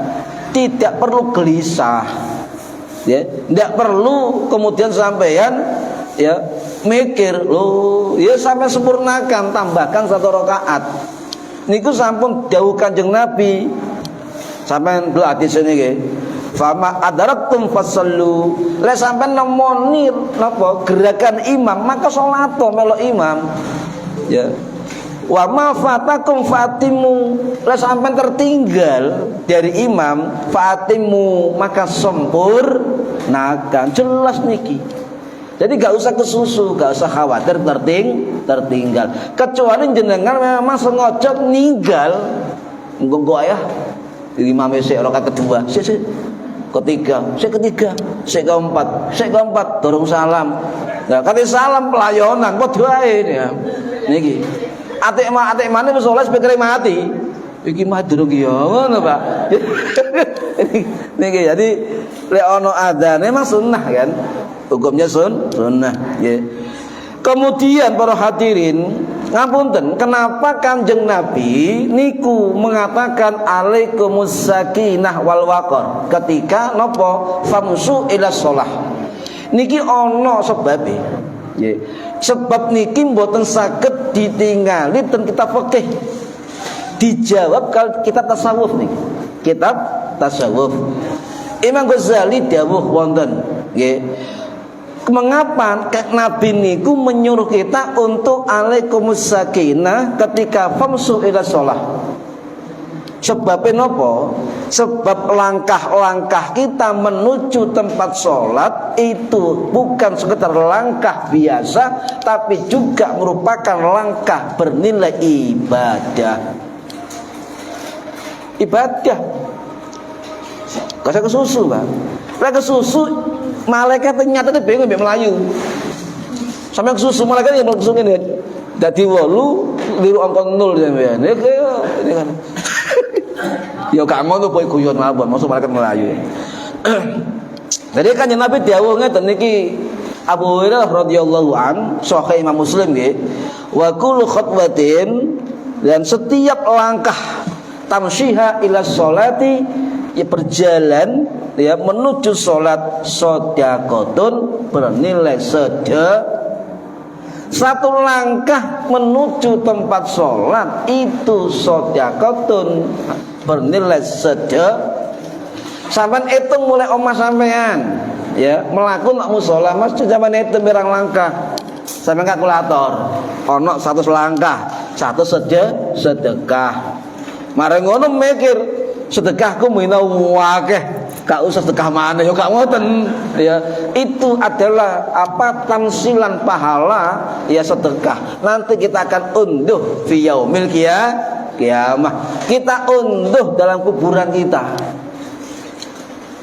tidak perlu gelisah. Ya, tidak perlu kemudian sampean ya mikir, loh, ya sampai sempurnakan, tambahkan satu rakaat. Niku sampun dawuh Kanjeng Nabi. Sampean lho hadis niki. Fama adaraktum fasallu. Lek sampean nemoni napa gerakan imam, maka salat melok imam. Ya. Wa ma fatakum fatimu. Lek sampean tertinggal dari imam, fatimu, maka sempurnakan. Jelas niki. Jadi gak usah kesusu, gak usah khawatir tertinggal. Kecuali jenengan memang sengaja ninggal. Engko ayah imam sik rakaat kedua, sik ketiga, sik keempat, dorong salam. Nah, kate salam pelayonan padha ae ya. Niki. Atik mane wis oleh pikire mati. iki mah durung ya ngono Pak. Niki jadi lek ana adzan memang sunnah kan. Hukumnya sunnah nggih. Kemudian para hadirin, ngapunten, kenapa Kanjeng Nabi niku mengatakan alaikumus sakinah wal waqar ketika napa famsu ila shalah. Niki ana sebabe. Nggih. Sebab niki mboten saged ditingali ten kitab fikih. Dijawab kalau kitab tasawuf nih. Kitab tasawuf. Imam Ghazali dawuh wonten nggih. Mengapa Nabi niku menyuruh kita untuk alaikumus sakinah ketika famsu ila shalah? Sebabnya napa? Sebab langkah-langkah kita menuju tempat sholat itu bukan sekedar langkah biasa, tapi juga merupakan langkah bernilai ibadah. Ibadah. Kasih kesusu, Pak. Lek kesusu malaikat ternyata bingung mbek Melayu. Sampe kesusu malaikat yang kesusu ngene. Dadi 8 liru angka 0 sampean. Ini kan. Ya gak ngono pokoke guyon mawon, maksud malaikat Melayu. Jadi kan Nabi dawuh ngeten niki Abu Hurairah radhiyallahu an, sahih Imam Muslim nggih. Wa kullu khatwatin, dan setiap langkah tamsyiha ila sholati, ya berjalan ya menuju sholat, sedekahun bernilai sedekah. Satu langkah menuju tempat sholat itu sedekahun bernilai sedekah. Sampeyan hitung mulai omah sampean ya melaku nak mushola masjid sampeyan hitung pirang langkah. Sampeyan kalkulator ono 100 langkah, 1 sedekah. Mare ngono mikir sedekahku mina akeh, gak usah sedekah mana ya gak ngoten ya. Itu adalah apa tamsilan pahala ya sedekah. Nanti kita akan unduh fi yaumil kiamah. Kita unduh dalam kuburan kita.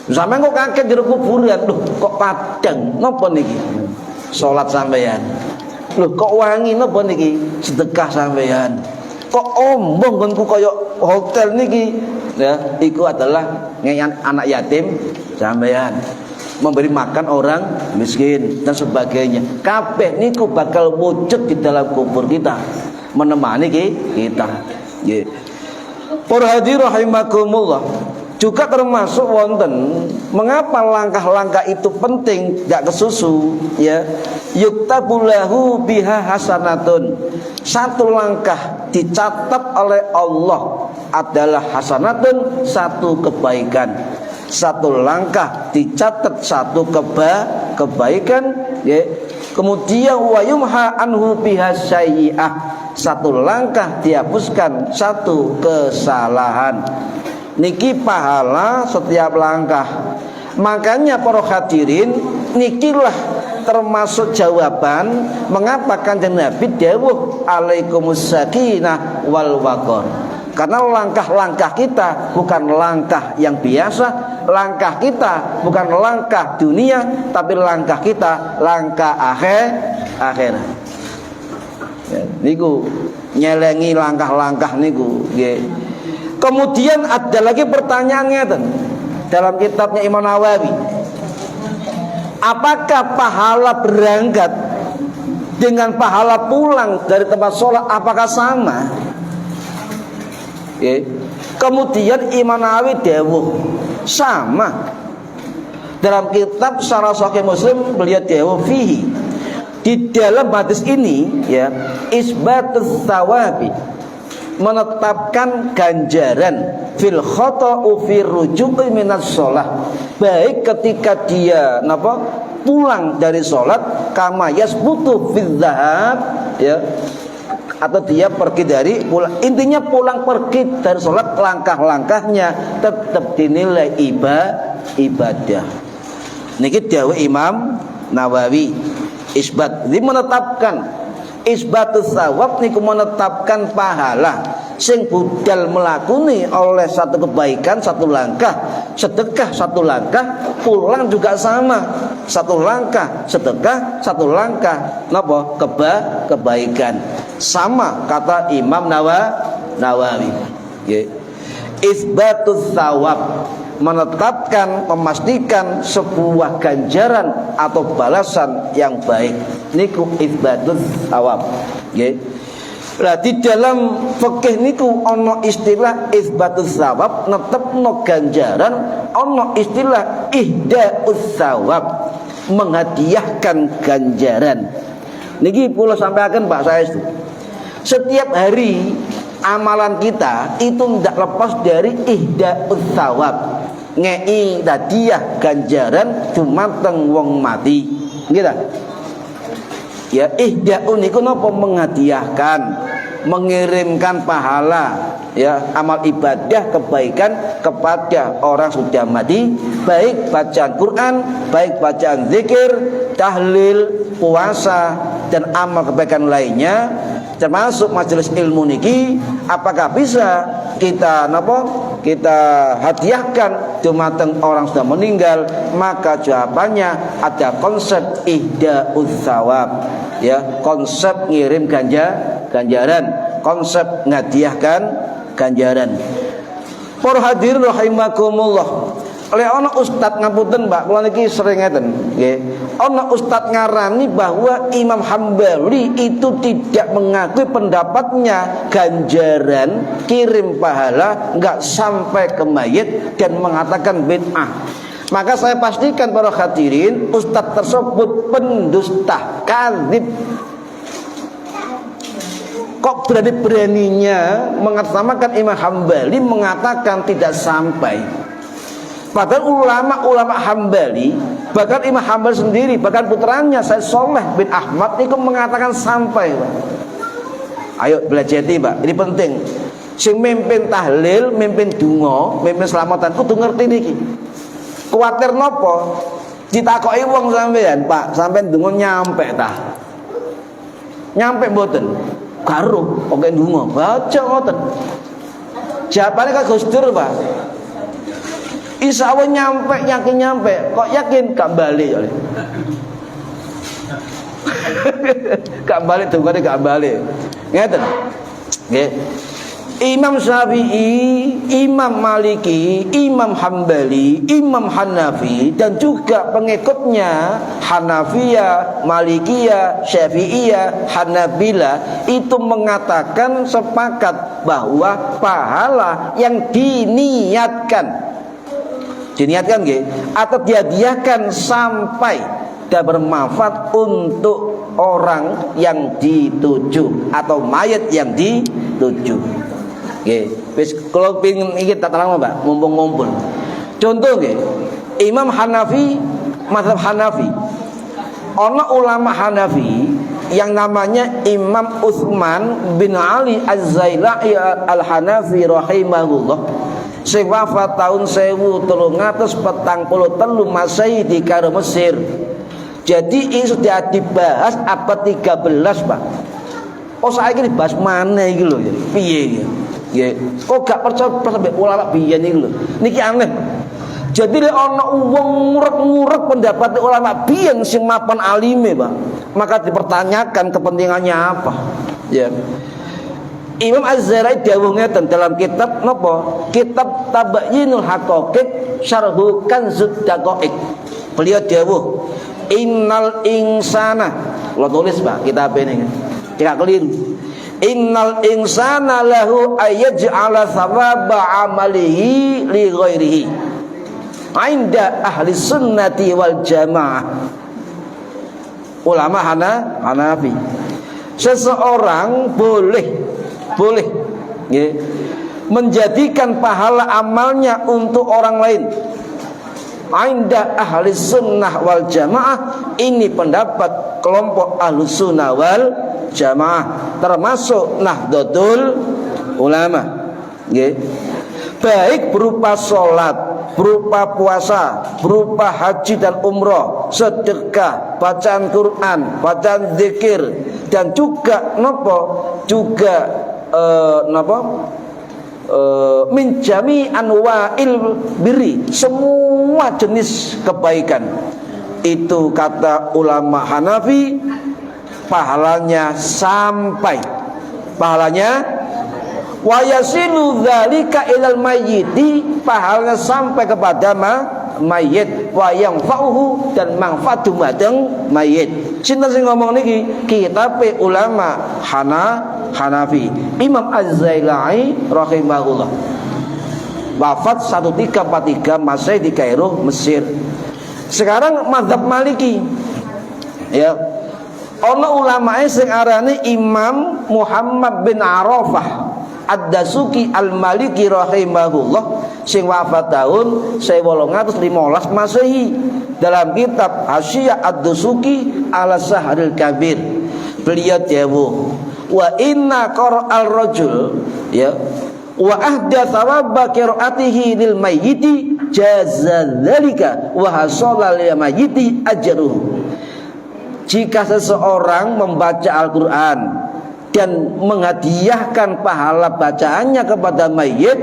Sampeyan kok kaget di kuburan, loh kok padang napa niki? Salat sampeyan. Loh kok wangi napa niki? Sedekah sampeyan. Kok ombong nggonku kaya hotel niki? Ya, itu adalah ngeyan anak yatim sampeyan, memberi makan orang miskin dan sebagainya. Kabeh niku bakal wujud di dalam kubur kita, menemani kita. Nggih. Para hadirin rahimakumullah. Juga termasuk wonten mengapa langkah-langkah itu penting, gak kesusu ya. Yuktabulahu biha hasanatun. Satu langkah dicatat oleh Allah adalah hasanatun, satu kebaikan. Satu langkah dicatat satu kebaikan ya. Kemudian wa yumha anhu biha sayyi'ah. Satu langkah dihapuskan satu kesalahan. Niki pahala setiap langkah. Makanya para hadirin, nikilah termasuk jawaban mengapa Kanjeng Nabi dawuh alaikumus sakinah wal waqar. Karena langkah-langkah kita bukan langkah yang biasa, langkah kita bukan langkah dunia, tapi langkah kita langkah akhirat. Ya, niku nyelengi langkah-langkah niku nggih. Kemudian ada lagi pertanyaannya dalam kitabnya Imam Nawawi. Apakah pahala berangkat dengan pahala pulang dari tempat sholat apakah sama? Kemudian Imam Nawawi dawuh sama. Dalam kitab Syarah Sahih Muslim beliau dawuh fihi, di dalam hadis ini ya, isbatus tsawabi, menetapkan ganjaran fil khata'u fi ruju'i minas shalah, baik ketika dia pulang dari salat kama yasbutu fil dzahab ya, atau dia pergi dari pulang, intinya pulang pergi dari salat langkah-langkahnya tetap dinilai ibadah. Niki dawuh Imam Nawawi isbat, ini menetapkan isbatus sawab niku menetapkan pahala sing budal melakoni oleh satu kebaikan satu langkah, sedekah satu langkah, pulang juga sama, satu langkah sedekah, satu langkah kebaikan, sama kata Imam Nawawi. Isbatus thawab, menetapkan, memastikan sebuah ganjaran atau balasan yang baik. Niku isbatus thawab. Lah di dalam fikih niku ana istilah isbatus thawab, netepno ganjaran, ana istilah ihdaus thawab, menghadiahkan ganjaran. Niki kula sampaikan Pak Saestu. Setiap hari amalan kita itu tidak lepas dari ihdaus thawab, ngei hadiah ganjaran dumateng wong mati. Nggih. Ya ihda'un niku napa, menghadiahkan, mengirimkan pahala, ya amal ibadah kebaikan kepada orang sudah mati, baik bacaan Quran, baik bacaan zikir, tahlil, puasa dan amal kebaikan lainnya, termasuk majelis ilmu niki. Apakah bisa kita kita hadiahkan dumateng orang sudah meninggal? Maka jawabannya ada konsep ihdaus thawab, ya, konsep ngirim ganjaran, konsep ngadiahkan ganjaran. Para hadirin rahimakumullah, oleh ana ustaz ngapunten Mbak, kula niki sering ngeten nggih. Ana ustaz ngarani bahwa Imam Hambali itu tidak mengakui pendapatnya ganjaran kirim pahala enggak sampai ke mayit dan mengatakan bid'ah. Maka saya pastikan para hadirin, ustaz tersebut pendusta, kadzib. Kok berani-beraninya mengatasnamakan Imam Hambali mengatakan tidak sampai? Padahal ulama-ulama Hambali, bahkan Imam Hambali sendiri, bahkan putranya Said Soleh bin Ahmad itu mengatakan sampai, Pak. Ayo belajar Pak, ini penting. Sing mimpin tahlil, mimpin donga, mimpin selamatan kudu ngerti niki. Kuwatir napa? Ditakoki wong sampean, Pak, sampean donga nyampe ta? Nyampe mboten? Karo, pokoke donga, baca ngoten. Jawabane kok Gus Dur, Pak. Insya Allah nyampe, yakin nyampe. Kok yakin? Gak balik. Gak balik tuh, gak balik. Ngeten. Imam Syafi'i, Imam Maliki, Imam Hambali, Imam Hanafi, dan juga pengikutnya Hanafiyah, Malikiyah, Syafi'iyah, Hanabila itu mengatakan sepakat bahwa pahala yang diniatkan nggih, atau dihadiahkan sampai dan bermanfaat untuk orang yang dituju atau mayat yang dituju. Nggih, wis kula pengin iki tak terang Pak, mumpung ngumpul. Contoh nggih, Imam Hanafi, mazhab Hanafi. Ana ulama Hanafi yang namanya Imam Utsman bin Ali Az-Zailai Al-Hanafi rahimahullah, sing wafat tahun 1343 Masehi di Kairo Mesir. Jadi ini sudah dibahas abad 13 Pak. Oh saiki dibahas mana iki lho, piye iki? Nggih. Kok gak percaya sampe ulama biyen iki lho. Niki aneh. Jadi lek ana wong ngurek-ngurek pendapat ulama biyen sing mapan alime, Pak, maka dipertanyakan kepentingannya apa? Ya. Imam Az-Zailai dawuh ngeten dalam kitab napa? Kitab Tabayyinul Haqa'iq Syarhu Kanzud Daqa'iq. Beliau dawuh, innal insana, lo tulis Pak, kitab ini. Tidak keliru. Innal insana lahu ayyaj'ala thawaba amalihi li ghairihi. Inda ahli sunnati wal jamaah. Ulama Hanafi. Seseorang boleh ya, menjadikan pahala amalnya untuk orang lain. Inda ahli sunnah wal jamaah, ini pendapat kelompok ahli sunnah wal jamaah, termasuk Nahdlatul Ulama. Ya. Baik berupa sholat, berupa puasa, berupa haji dan umroh, sedekah, bacaan Quran, bacaan zikir, dan juga min jami anwa'il birri, semua jenis kebaikan. Itu kata ulama Hanafi, pahalanya sampai, pahalanya wa yasilu dzalika ilal mayyiti, pahalanya sampai kepada mayit, wa yanfa'uhu, dan manfaat dumateng mayit. Sinten sing ngomong niki? Kitabe ulama Hanafi, Imam Az-Zailai rahimahullah. Wafat 1343 Masehi di Kairo, Mesir. Sekarang mazhab Maliki. Ya. Ono ulama sing arane Imam Muhammad bin Arafah Ad-Dasuki Al-Maliki rahimahullah, sing wafat tahun 1815 Masehi, dalam kitab Hasyiyah Ad-Dasuki ala Sahril Kabir. Beliau dawuh, wa inna qara'al rajul, ya, wa ahda thawaba qiraatihi lil mayyiti jazalika wa hasala lil mayyiti ajruhu. Jika seseorang membaca Al-Quran dan menghadiahkan pahala bacaannya kepada mayit,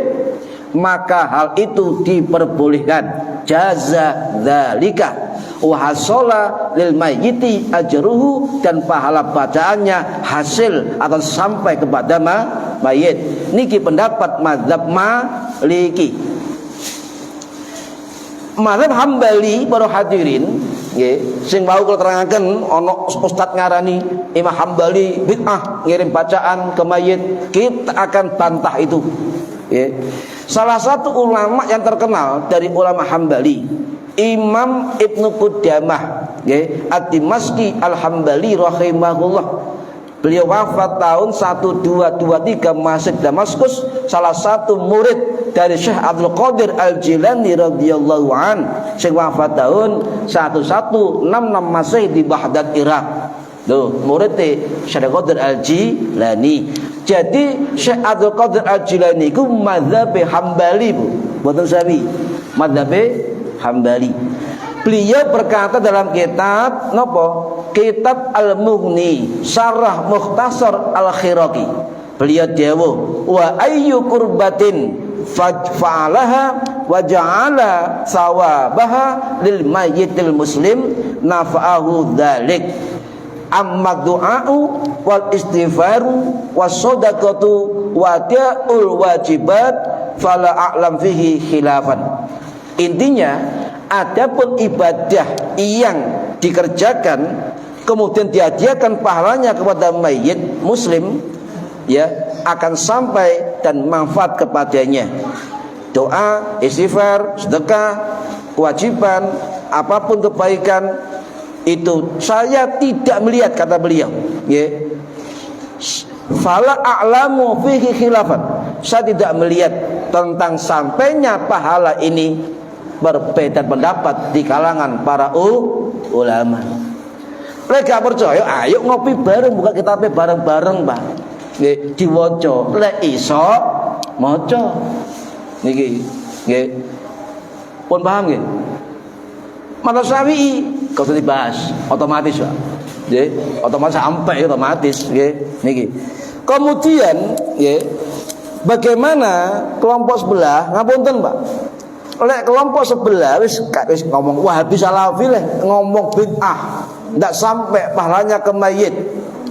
maka hal itu diperbolehkan. Jaza dzalika wa hasala lil mayyiti ajruhu, dan pahala bacaannya hasil atau sampai kepada mayit. Niki pendapat mazhab Maliki. Mazhab Hambali para hadirin, nggih, sing wau kula terangaken ana ustaz ngarani Imam Hambali bid'ah ngirim bacaan ke mayit, kita akan bantah itu. Nggih. Salah satu ulama yang terkenal dari ulama Hambali, Imam Ibnu Qudamah, nggih, Ad-Dimashqi Al-Hambali rahimahullah. Beliau wafat tahun 1223 Masjid Damaskus, salah satu murid dari Syekh Abdul Qadir Al-Jilani radhiyallahu an, sing wafat tahun 1166 Masehi di Baghdad, Irak. Loh, murid Syekh Abdul Qadir Al-Jilani. Jadi Syekh Abdul Qadir Al-Jilani ku mazhab Hambali, Bu. Mboten sami. Mazhab Hambali. Beliau berkata dalam kitab napa? Kitab Al-Mughni Syarah Mukhtasar Al-Khiraqi. Beliau dawuh, wa ayyu qurbatin fa'alaha wa ja'ala sawabaha lil mayyitil muslim nafa'ahu dzalik. Amma du'a'u wal istighfaru was shadaqatu wa ta'ul wajibat fala a'lam fihi khilafan. Intinya, adapun ibadah yang dikerjakan kemudian dihadiahkan pahalanya kepada mayit muslim, ya, akan sampai dan manfaat kepadanya. Doa, istighfar, sedekah, kewajiban, apapun kebaikan itu saya tidak melihat, kata beliau, ya, fala a'lamu fihi khilafan, saya tidak melihat tentang sampainya pahala ini berbeda pendapat di kalangan para ulama. Lek gak percaya, ayo ngopi bareng, buka kitabnya bareng-bareng, Pak. Nggih, diwaca. Lek iso maca. Niki, nggih. Pun paham nggih? Mazhab Syafi'i kau usah dibahas, otomatis, Pak. Nggih, otomatis sampai otomatis, nggih. Niki. Kemudian, nggih, bagaimana kelompok sebelah? Ngapunten, Pak. Lek kelompok sebelah wis ngomong Wahabi Salafi leh, ngomong bid'ah, ndak sampai pahalanya ke mayit,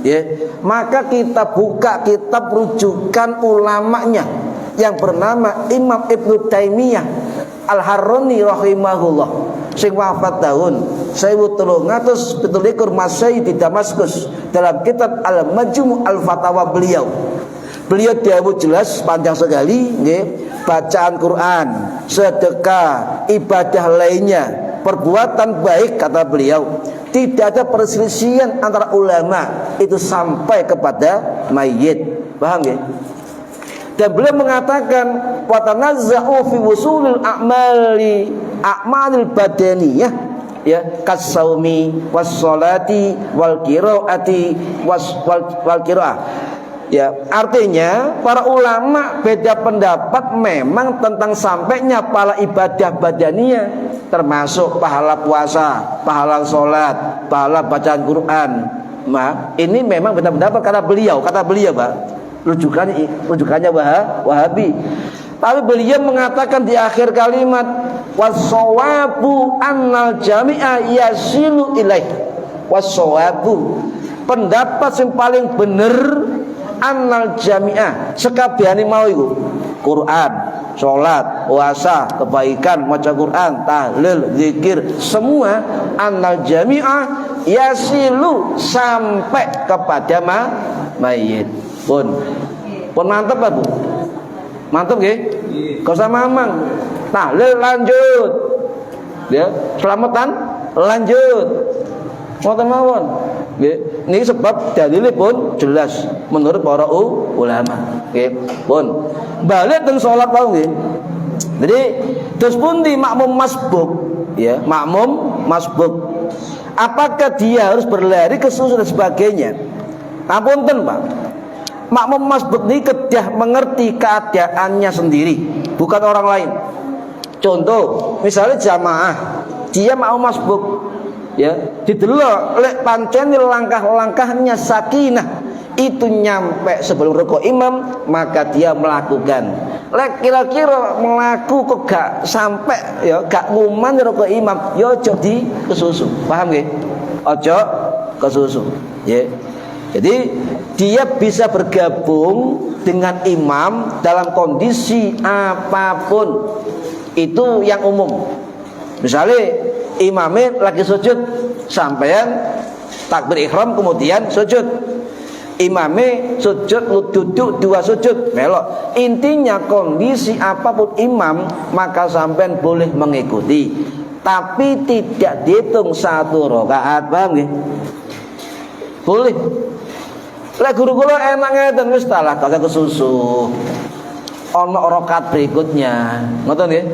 ya. Maka kita buka kitab rujukan ulamanya yang bernama Imam Ibnu Taimiyah Al-Harrani rahimahullah, sing wafat tahun 1317 Masehi di Damaskus, dalam kitab Al-Majmu' Al-Fatawa beliau dawuh jelas panjang sekali, nggih, bacaan Quran, sedekah, ibadah lainnya, perbuatan baik, kata beliau, tidak ada perselisihan antara ulama itu sampai kepada mayit. Paham ya? Dan beliau mengatakan wa tanazza'u fi wusulil a'malil badaniyah, ya, kasaumi was sholati wal qiraati wal qiraah. Ya, artinya para ulama beda pendapat memang tentang sampainya pahala ibadah badaniyah, termasuk pahala puasa, pahala sholat, pahala bacaan Quran. Ini memang beda pendapat kata beliau, Pak. Rujukannya Wahabi. Tapi beliau mengatakan di akhir kalimat, was-shawabu annal jami'a yasilu ilaih. Was-shawabu, pendapat yang paling benar annal jami'ah sekabehane mau iku Quran, salat, puasa, kebaikan, maca Quran, tahlil, zikir, semua annal jami'ah yasilu sampai kepada mayit. Pun mantap Pak Bu. Mantap nggih? Kau sama mamang. Tahlil lanjut. Ya, selamatan lanjut. Ngoten mawon. Nggih, niki sebab dalilipun jelas menurut para ulama. Nggih, pun balik teng salat wae nggih. Jadi terus pundi makmum masbuk, ya, makmum masbuk. Apakah dia harus berlari ke susu dan sebagainya? Apunten, Pak. Makmum masbuk ini kedah mengerti keadaannya sendiri, bukan orang lain. Contoh, misalnya jamaah, dia makmum masbuk, ya, didelok lek pancen langkah-langkahnya sakinah itu nyampe sebelum rukuk imam, maka dia melakukan. Lek kira-kira melaku kok gak sampai, ya, gak nguman rukuk imam, ya ojo di kesusu. Paham nggih? Ojo kesusu, ya. Jadi dia bisa bergabung dengan imam dalam kondisi apapun. Itu yang umum. Misalnya imamnya lagi sujud, sampean takbir ihram kemudian sujud. Imamnya sujud duduk dua sujud melok. Intinya kondisi apapun imam, maka sampean boleh mengikuti. Tapi tidak dihitung satu rakaat, paham nggih? Boleh. Lah guru kula enak ngeten wis talah kagak kesusu. Ana rakaat berikutnya. Ngoten nggih?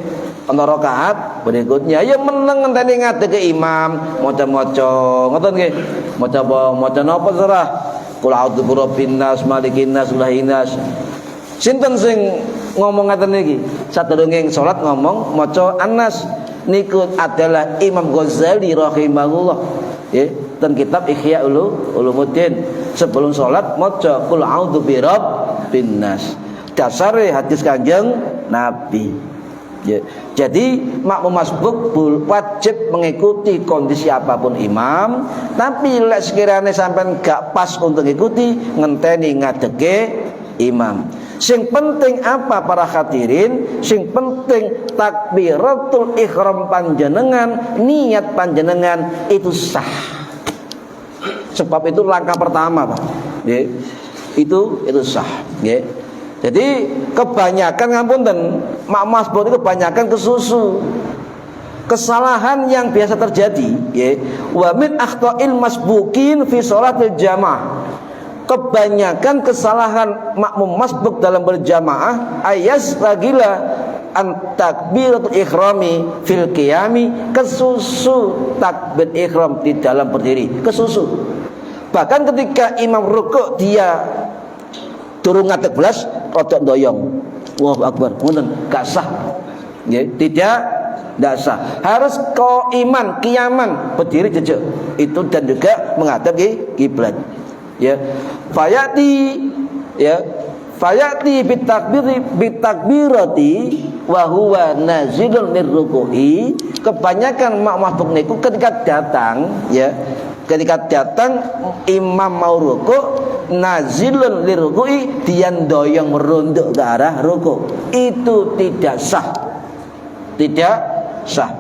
Ana rakaat berikutnya ya meneng ngenteni ngadeg ke imam, maca-maca. Ngoten nggih? Maca napa serah. Qul a'udzu birabbin nas, malikin nas, ilahin nas. Sinten sing ngomong ngeten niki? Sadurunge salat ngomong maca An-Nas niku adalah Imam Ghazali rahimahullah. Ya, dan kitab Ihya Ulumuddin. Sebelum sholat maca qul a'udzu birabbin nas. Dasare hadis Kanjeng Nabi. Ya. Jadi makmum masbuk wajib mengikuti kondisi apapun imam, tapi lek sekiranya sampean gak pas untuk ikuti, ngenteni ngadege imam. Sing penting apa para hadirin? Sing penting takbiratul ihram panjenengan, niat panjenengan itu sah. Sebab itu langkah pertama, Pak. Ya. Itu sah, ya. Jadi kebanyakan ngapunten, makmum masbuk itu kebanyakan kesusu. Kesalahan yang biasa terjadi, ya. Wa min akhta'il masbukin fi sholatil jamaah. Kebanyakan kesalahan makmum masbuk dalam berjamaah ayas ragila an takbiratul ikhrami fil qiyami, kesusu takbir ihram di dalam berdiri, kesusu. Bahkan ketika imam rukuk dia turun ngadeg belas rodok doyong. Allahu akbar. Ngoten, gak sah. Nggih, tidak sah. Harus qaiman, qiyaman, berdiri jejak. Itu dan juga menghadap kiblat. Ya. Fayati bitakbirati wa huwa nazilun lirruku'i. Kebanyakan makmum niku ketika datang, ya, ketika datang imam mau rukuk, nazilun lirruku'i, dia doyong merunduk ke arah rukuk. Itu tidak sah. Tidak sah.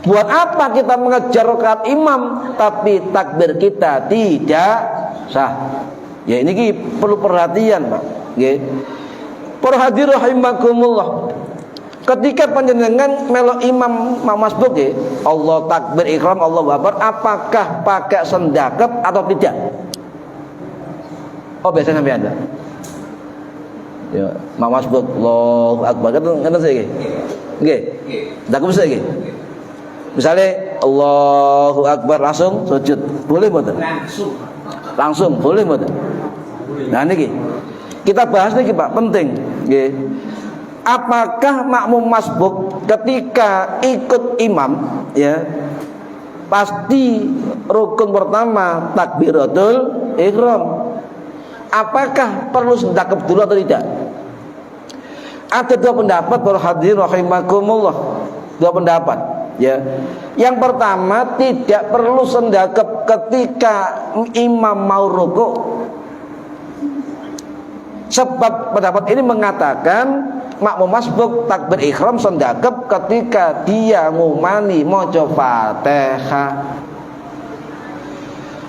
Buat apa kita mengejar rakaat imam tapi takbir kita tidak sah? Ya ini perlu perhatian, Pak. Nggih. Para hadirin rahimakumullah. Ketika panjenengan melo imam masbuk nggih, Allah takbir ihram, Allahu akbar, apakah pakai sendakep atau tidak? Oh, biasanya sampai Anda. Ya, masbuk Allahu akbar kan sih nggih. Nggih. Sendakep sih nggih. Misalnya Allahu akbar langsung sujud. Boleh mboten? Langsung boleh mboten? Nah niki kita bahas niki Pak, penting nggih. Apakah makmum masbuk ketika ikut imam, ya, pasti rukun pertama takbiratul ihram. Apakah perlu sendakep dulu atau tidak? Ada dua pendapat para hadirin rahimakumullah. Dua pendapat, ya. Yang pertama, tidak perlu sendakep ketika imam mau rukuk. Sebab pendapat ini mengatakan makmum masbuk takbir ihram sendakep ketika dia ngumani maca Fatihah.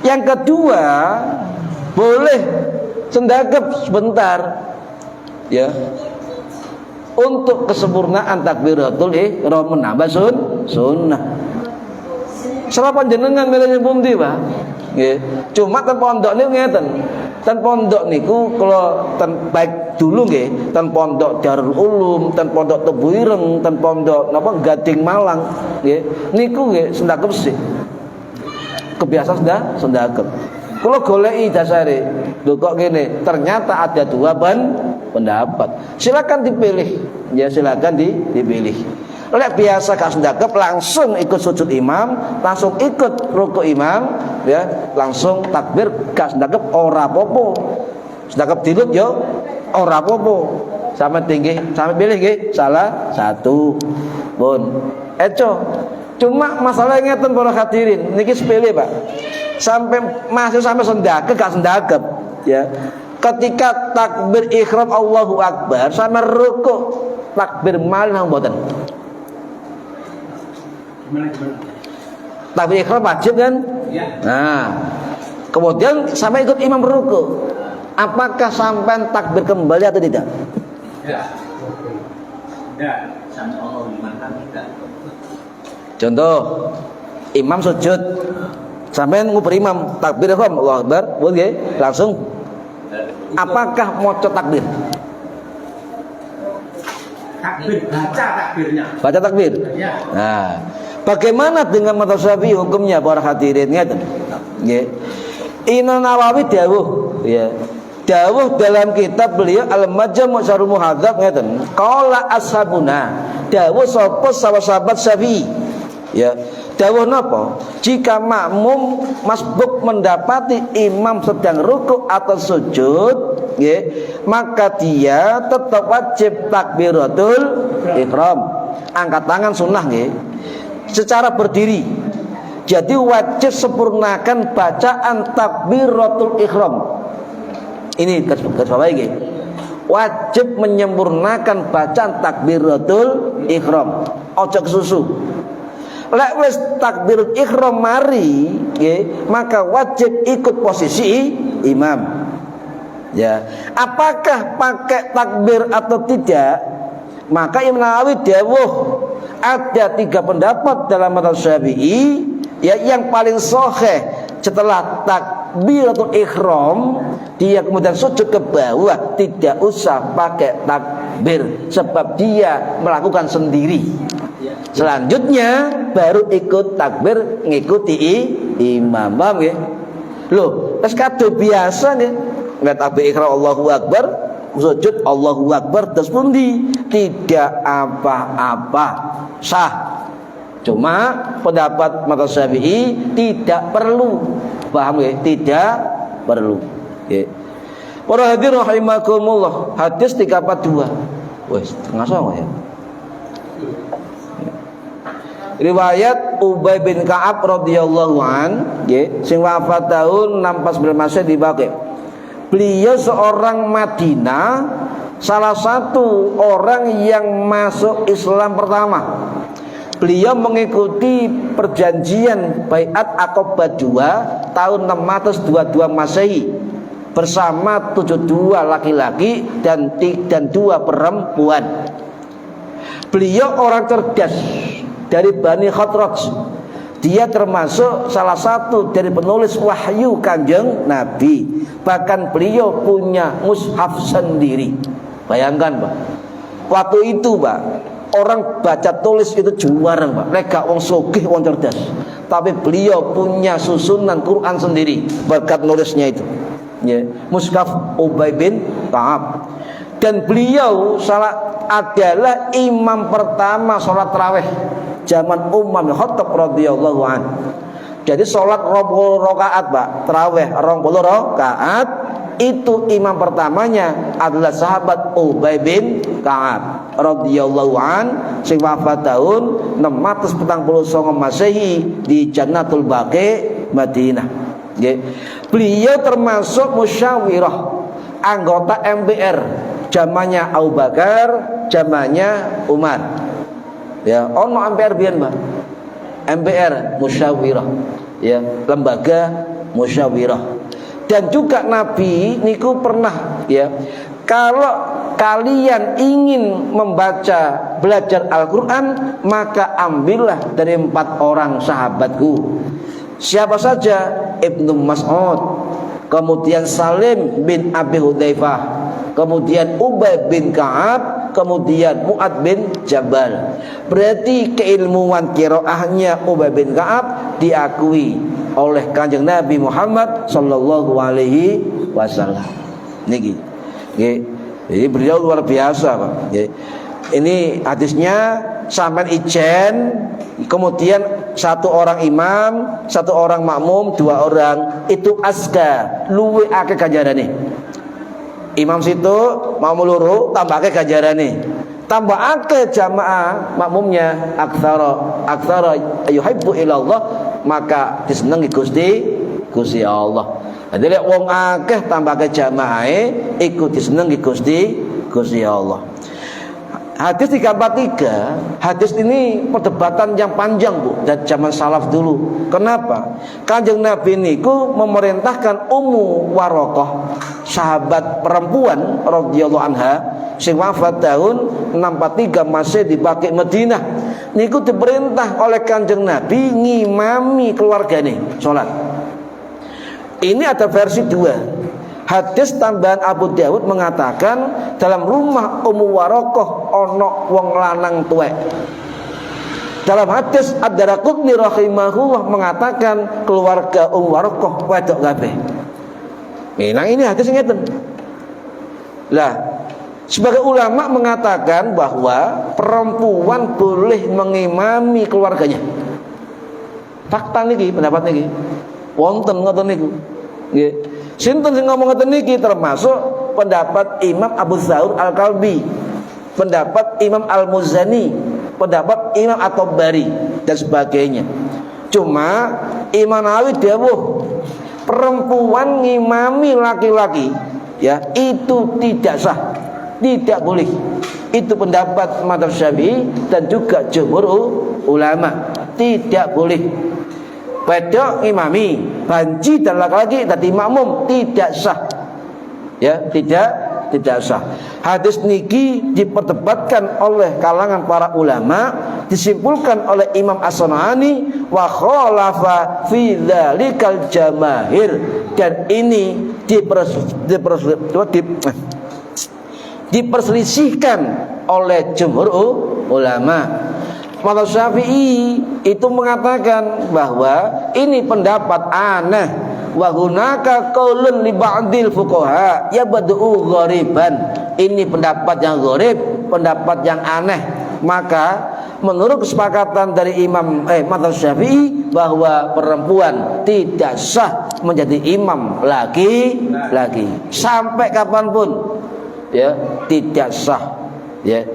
Yang kedua, boleh sendakep sebentar ya, untuk kesempurnaan takbiratul ihram menambah sunnah. Salah panjenengan milih pundi, Pak? Nggih. Cuma ten pondok niku ngeten. Ten pondok niku kula ten baik dulu nggih, ten pondok Darul Ulum, ten pondok Tebu Ireng, ten pondok napa Gading Malang nggih. Niku nggih sendakep sih. Kebiasaan sendakep. Kula goleki dasare. Lho kok ngene, ternyata ada dua pendapat. Silakan dipilih. Ya silakan dipilih. Lek biasa gak sendakep langsung ikut sujud imam, langsung ikut ruku imam, ya, langsung takbir gak sendakep ora apa-apa. Sendakep dilut yo ora apa-apa. Sampai tinggi, sampai pilih nggih salah satu. Pun. Cuma masalahnya ngeten para hadirin, niki sepele, Pak. Masih sampai sendakep gak sendakep, ya. Ketika takbir ihram Allahu Akbar sama ruku takbir malih mboten. Takbir ihram wajib kan? Ya. Nah, kemudian sampai ikut imam ruku, apakah sampai takbir kembali atau tidak? Ya. Ya. Contoh, imam sujud, sampai nguber imam takbir ihram Allahu Akbar, boleh langsung. Apakah maca takbir? Takbir, baca takbirnya. Baca takbir. Ya. Nah, bagaimana dengan mazhab Syafi'i hukumnya para hadirin ngeten? Nggih. Imam Nawawi dawuh, ya. Dawuh dalam kitab beliau Al-Majmu' Syarhul Muhadzab ngeten. Qala ashabuna, dawuh sapa sahabat Syafi'i. Ya. Dawuh napa? Jika makmum masbuk mendapati imam sedang rukuk atau sujud, nggih, maka dia tetap wajib takbiratul ihram. Angkat tangan sunnah nggih. Secara berdiri. Jadi wajib sempurnakan bacaan takbiratul ihram. Ini garis bawah nggih. Wajib menyempurnakan bacaan takbiratul ihram. Ojo kesusu. Lek wis takbirul ihram mari, nggih, maka wajib ikut posisi imam. Ya, apakah pakai takbir atau tidak? Maka Imam Nawawi dawuh ada 3 pendapat dalam mazhab Syafi'i, ya, yang paling sahih setelah takbiratul ihram dia kemudian sujud ke bawah, tidak usah pakai takbir sebab dia melakukan sendiri. Selanjutnya baru ikut takbir ngikuti imam, paham nggih? Loh, wis kado biasa nggih. Nek takbir ihram Allahu Akbar, sujud Allahu Akbar terus pundi? Tidak apa-apa, sah. Cuma pendapat mazhab Syafi'i tidak perlu. Paham nggih? Tidak perlu. Nggih. Para hadirin rahimakumullah, hadis 342. Wes, tengah songo ya. Riwayat Ubay bin Ka'ab radhiyallahu an, nggih, sing wafat tahun 614 Masehi dibake. Beliau seorang Madinah, salah satu orang yang masuk Islam pertama. Beliau mengikuti perjanjian Baiat Aqabah 2 tahun 622 Masehi bersama 72 laki-laki dan 2 perempuan. Beliau orang cerdas dari Bani Khadraj. Dia termasuk salah satu dari penulis wahyu Kanjeng Nabi. Bahkan beliau punya mushaf sendiri. Bayangkan, Pak. Waktu itu, Pak, orang baca tulis itu juara, Pak. Mereka wong sugih, wong cerdas. Tapi beliau punya susunan Quran sendiri berkat nulisnya itu. Ya, mushaf Ubay bin Ka'ab. Dan beliau adalah imam pertama sholat tarawih zaman Umar bin Khattab radhiyallahu an. Jadi sholat 20 rakaat, Pak, tarawih 20 rakaat, itu imam pertamanya adalah sahabat Ubay bin Ka'ab radhiyallahu an sing wafat tahun 649 Masehi di Jannatul Baqi Madinah. Beliau termasuk musyawirah anggota MPR, zamannya Abu Bakar, zamannya Umar. Ya, ono MPR biyen, Mbak. MPR musyawarah, ya, lembaga musyawarah. Dan juga Nabi niku pernah, ya, kalau kalian ingin membaca belajar Al-Quran, maka ambillah dari 4 orang sahabatku. Siapa saja? Ibnu Mas'ud, kemudian Salim bin Abi Hudzaifah, kemudian Ubay bin Ka'ab, kemudian Mu'ad bin Jabal. Berarti keilmuan qiraahnya Ubay bin Ka'ab diakui oleh Kanjeng Nabi Muhammad sallallahu alaihi wasallam. Niki. Nggih. Jadi beliau luar biasa, Pak. Nggih. Ini hadisnya sampai ijen, kemudian 1 orang imam, 1 orang makmum, 2 orang itu aska luwe akeh ganjarane. Imam situ makmum loro tambah akeh ganjarane. Tambah akeh jamaah makmumnya aktsara yuhibbu ilallah, maka disenengi Gusti Allah. Jadi lek wong akeh tambah akeh jamaahe iku disenengi Gusti Allah. Hadis 343, hadis ini perdebatan yang panjang, Bu, dari zaman salaf dulu. Kenapa? Kanjeng Nabi niku memerintahkan Ummu Waraqah, sahabat perempuan radhiyallahu anha sing wafat tahun 643 masih di Baqi Madinah. Niku diperintah oleh Kanjeng Nabi ngimami keluargane salat. Ini ada versi 2. Hadis tambahan Abu Dawud mengatakan dalam rumah Ummu Waraqah ono wong lanang tuwek. Dalam hadis Ad-Daraqutni rahimahullah mengatakan keluarga Ummu Waraqah wedok kabeh. Nah, ini hadis ngeten. Lah, sebagai ulama mengatakan bahwa perempuan boleh mengimami keluarganya. Fakta niki, pendapat niki. Wonten ngoten niku. Nggih. Sinten sing ngomong ngoten niki termasuk pendapat Imam Abu Tsaur Al-Kalbi, pendapat Imam Al-Muzani, pendapat Imam At-Tabari dan sebagainya. Cuma Imam Nawawi dawuh perempuan ngimami laki-laki, ya, itu tidak sah, tidak boleh. Itu pendapat mazhab Syafi'i dan juga jumhur ulama, tidak boleh. Wedok imami, banci dan laki-laki tadi makmum tidak sah. Ya, tidak sah. Hadis niki diperdebatkan oleh kalangan para ulama, disimpulkan oleh Imam As-San'ani wa khalafa fi dzalikal jamaahir, dan ini diperselisihkan oleh jumhur ulama. Mazhab Syafi'i itu mengatakan bahwa ini pendapat aneh. Wa hunaka qaulun li ba'dil fuqaha yabdu ghariban. Ini pendapat yang gharib, pendapat yang aneh. Maka menurut kesepakatan dari mazhab Syafi'i bahwa perempuan tidak sah menjadi imam laki-laki sampai kapanpun, ya, tidak sah, ya.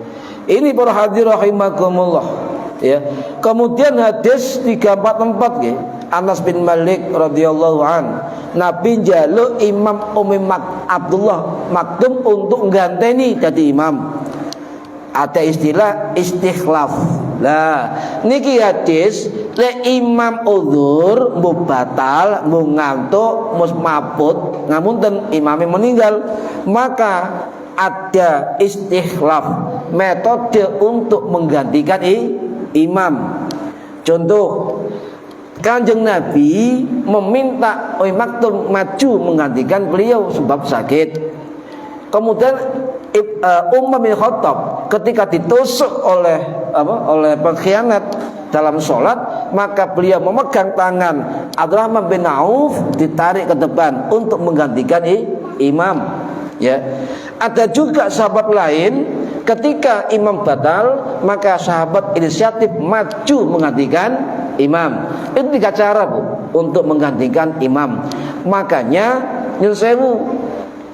Ini para hadirin rahimakumullah. Ya. Kemudian hadis 344 nggih, Anas bin Malik radhiyallahu an, Nabi njaluk Imam Abdullah Maktum untuk ngganteni dadi imam. Ada istilah istikhlaf. Nah, niki hadis lek imam udzur mbuh batal, mbuh ngantuk, mus mabut, ngapunten imame meninggal, maka ada istikhlaf, metode untuk menggantikan imam. Contoh, Kanjeng Nabi meminta Maktum maju menggantikan beliau sebab sakit. Kemudian Umar bin Khattab ketika ditusuk oleh pengkhianat dalam sholat, maka beliau memegang tangan Abdurrahman bin Auf, ditarik ke depan untuk menggantikan imam. Ya, ada juga sahabat lain ketika imam batal, maka sahabat inisiatif maju menggantikan imam. Itu 3 cara, Bu, untuk menggantikan imam. Makanya nyun sewu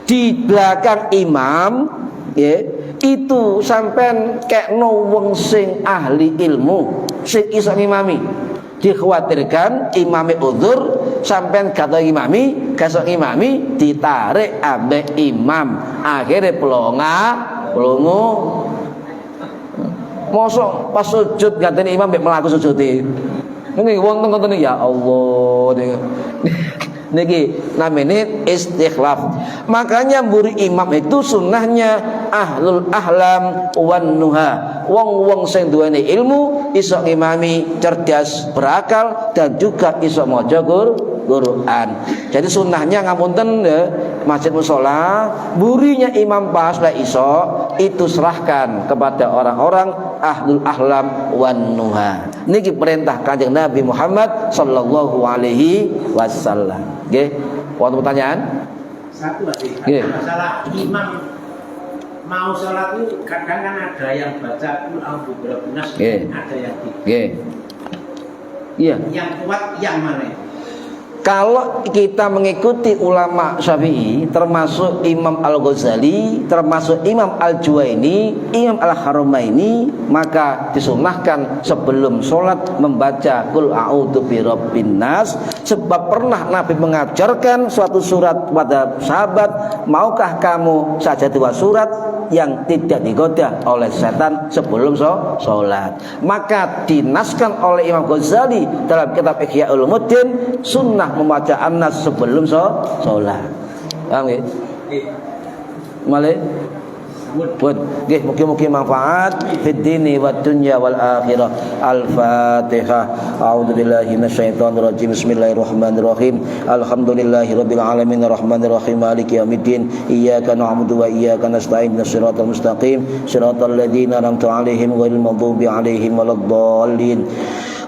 di belakang imam, ya, itu sampean kekno wong sing ahli ilmu, sing iso ngimami. Dikhawatirkan imame udzur sampean kata imami, kasok imami ditarik ambek imam. Akhirnya pelongo. Mosok pas sujud ngateni imam mbek mlaku sujudi. Ini wonten ngoten ya Allah. Niki namanya istikhlaf. Makanya mburi imam itu sunnahnya ahlul ahlam wan nuha. Wong-wong sing duweni ilmu iso ngimami, cerdas, berakal dan juga iso maca Quran. Jadi sunnahnya ngapunten ya, masjid mushola burinya imam pas lah iso itu serahkan kepada orang-orang ahlul ahlam wan nuha. Niki perintah Kanjeng Nabi Muhammad sallallahu alaihi wasallam. Nggih, wonten pertanyaan? Satu lagi, Nggih. masalah imam mau sholat itu kadang kan ada yang baca Quran beberapa nas, Nggih. ada yang tidak. Nggih. Iya. Yang kuat yang mana? Kalau kita mengikuti ulama Syafi'i, termasuk Imam Al-Ghazali, termasuk Imam Al-Juwaini, Imam Al-Haramaini, maka disunnahkan sebelum sholat membaca Qul a'udzu birabbin nas. Sebab pernah Nabi mengajarkan suatu surat pada sahabat, maukah kamu saja 2 surat yang tidak digoda oleh setan sebelum sholat. Maka dinaskan oleh Imam Ghazali dalam kitab Ihya Ulumuddin, sunnah membaca An-Nas sebelum sholat. Paham nggih? Malih? Buat nggih mugi-mugi manfaat fid dini wad dunya wal akhirah. Al-Fatihah. A'udzubillahi minasyaitonir rajim. Bismillahirrahmanirrahim. Alhamdulillahirabbil alamin arrahmanir rahim maliki yaumiddin. Iyyaka na'budu wa iyyaka nasta'in. Shiratal mustaqim. Shiratal ladzina an'amta 'alaihim ghairil maghdubi 'alaihim waladdallin.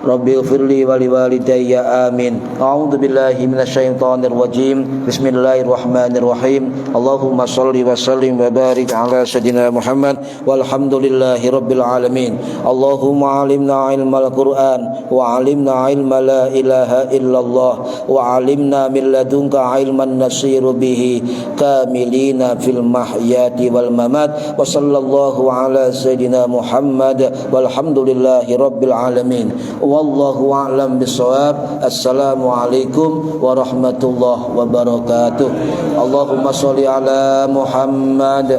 Rabbi ighfirli wa liwalidayya amin. A'udzu billahi minasyaitonir rajim. Bismillahirrahmanirrahim. Allahumma shalli wa sallim wa barik ala sayyidina Muhammad walhamdulillahi rabbil alamin. Allahumma 'allimna 'ilmal Qur'an wa 'allimna 'ilma la ilaha illallah wa 'allimna min ladunka 'ilman nasiru bihi kamilina fil mahyati wal mamat. Wa sallallahu ala sayyidina Muhammad walhamdulillahi rabbil alamin. Wallahu a'lam bishawab. Assalamualaikum warahmatullahi wabarakatuh. Allahumma sholli ala Muhammad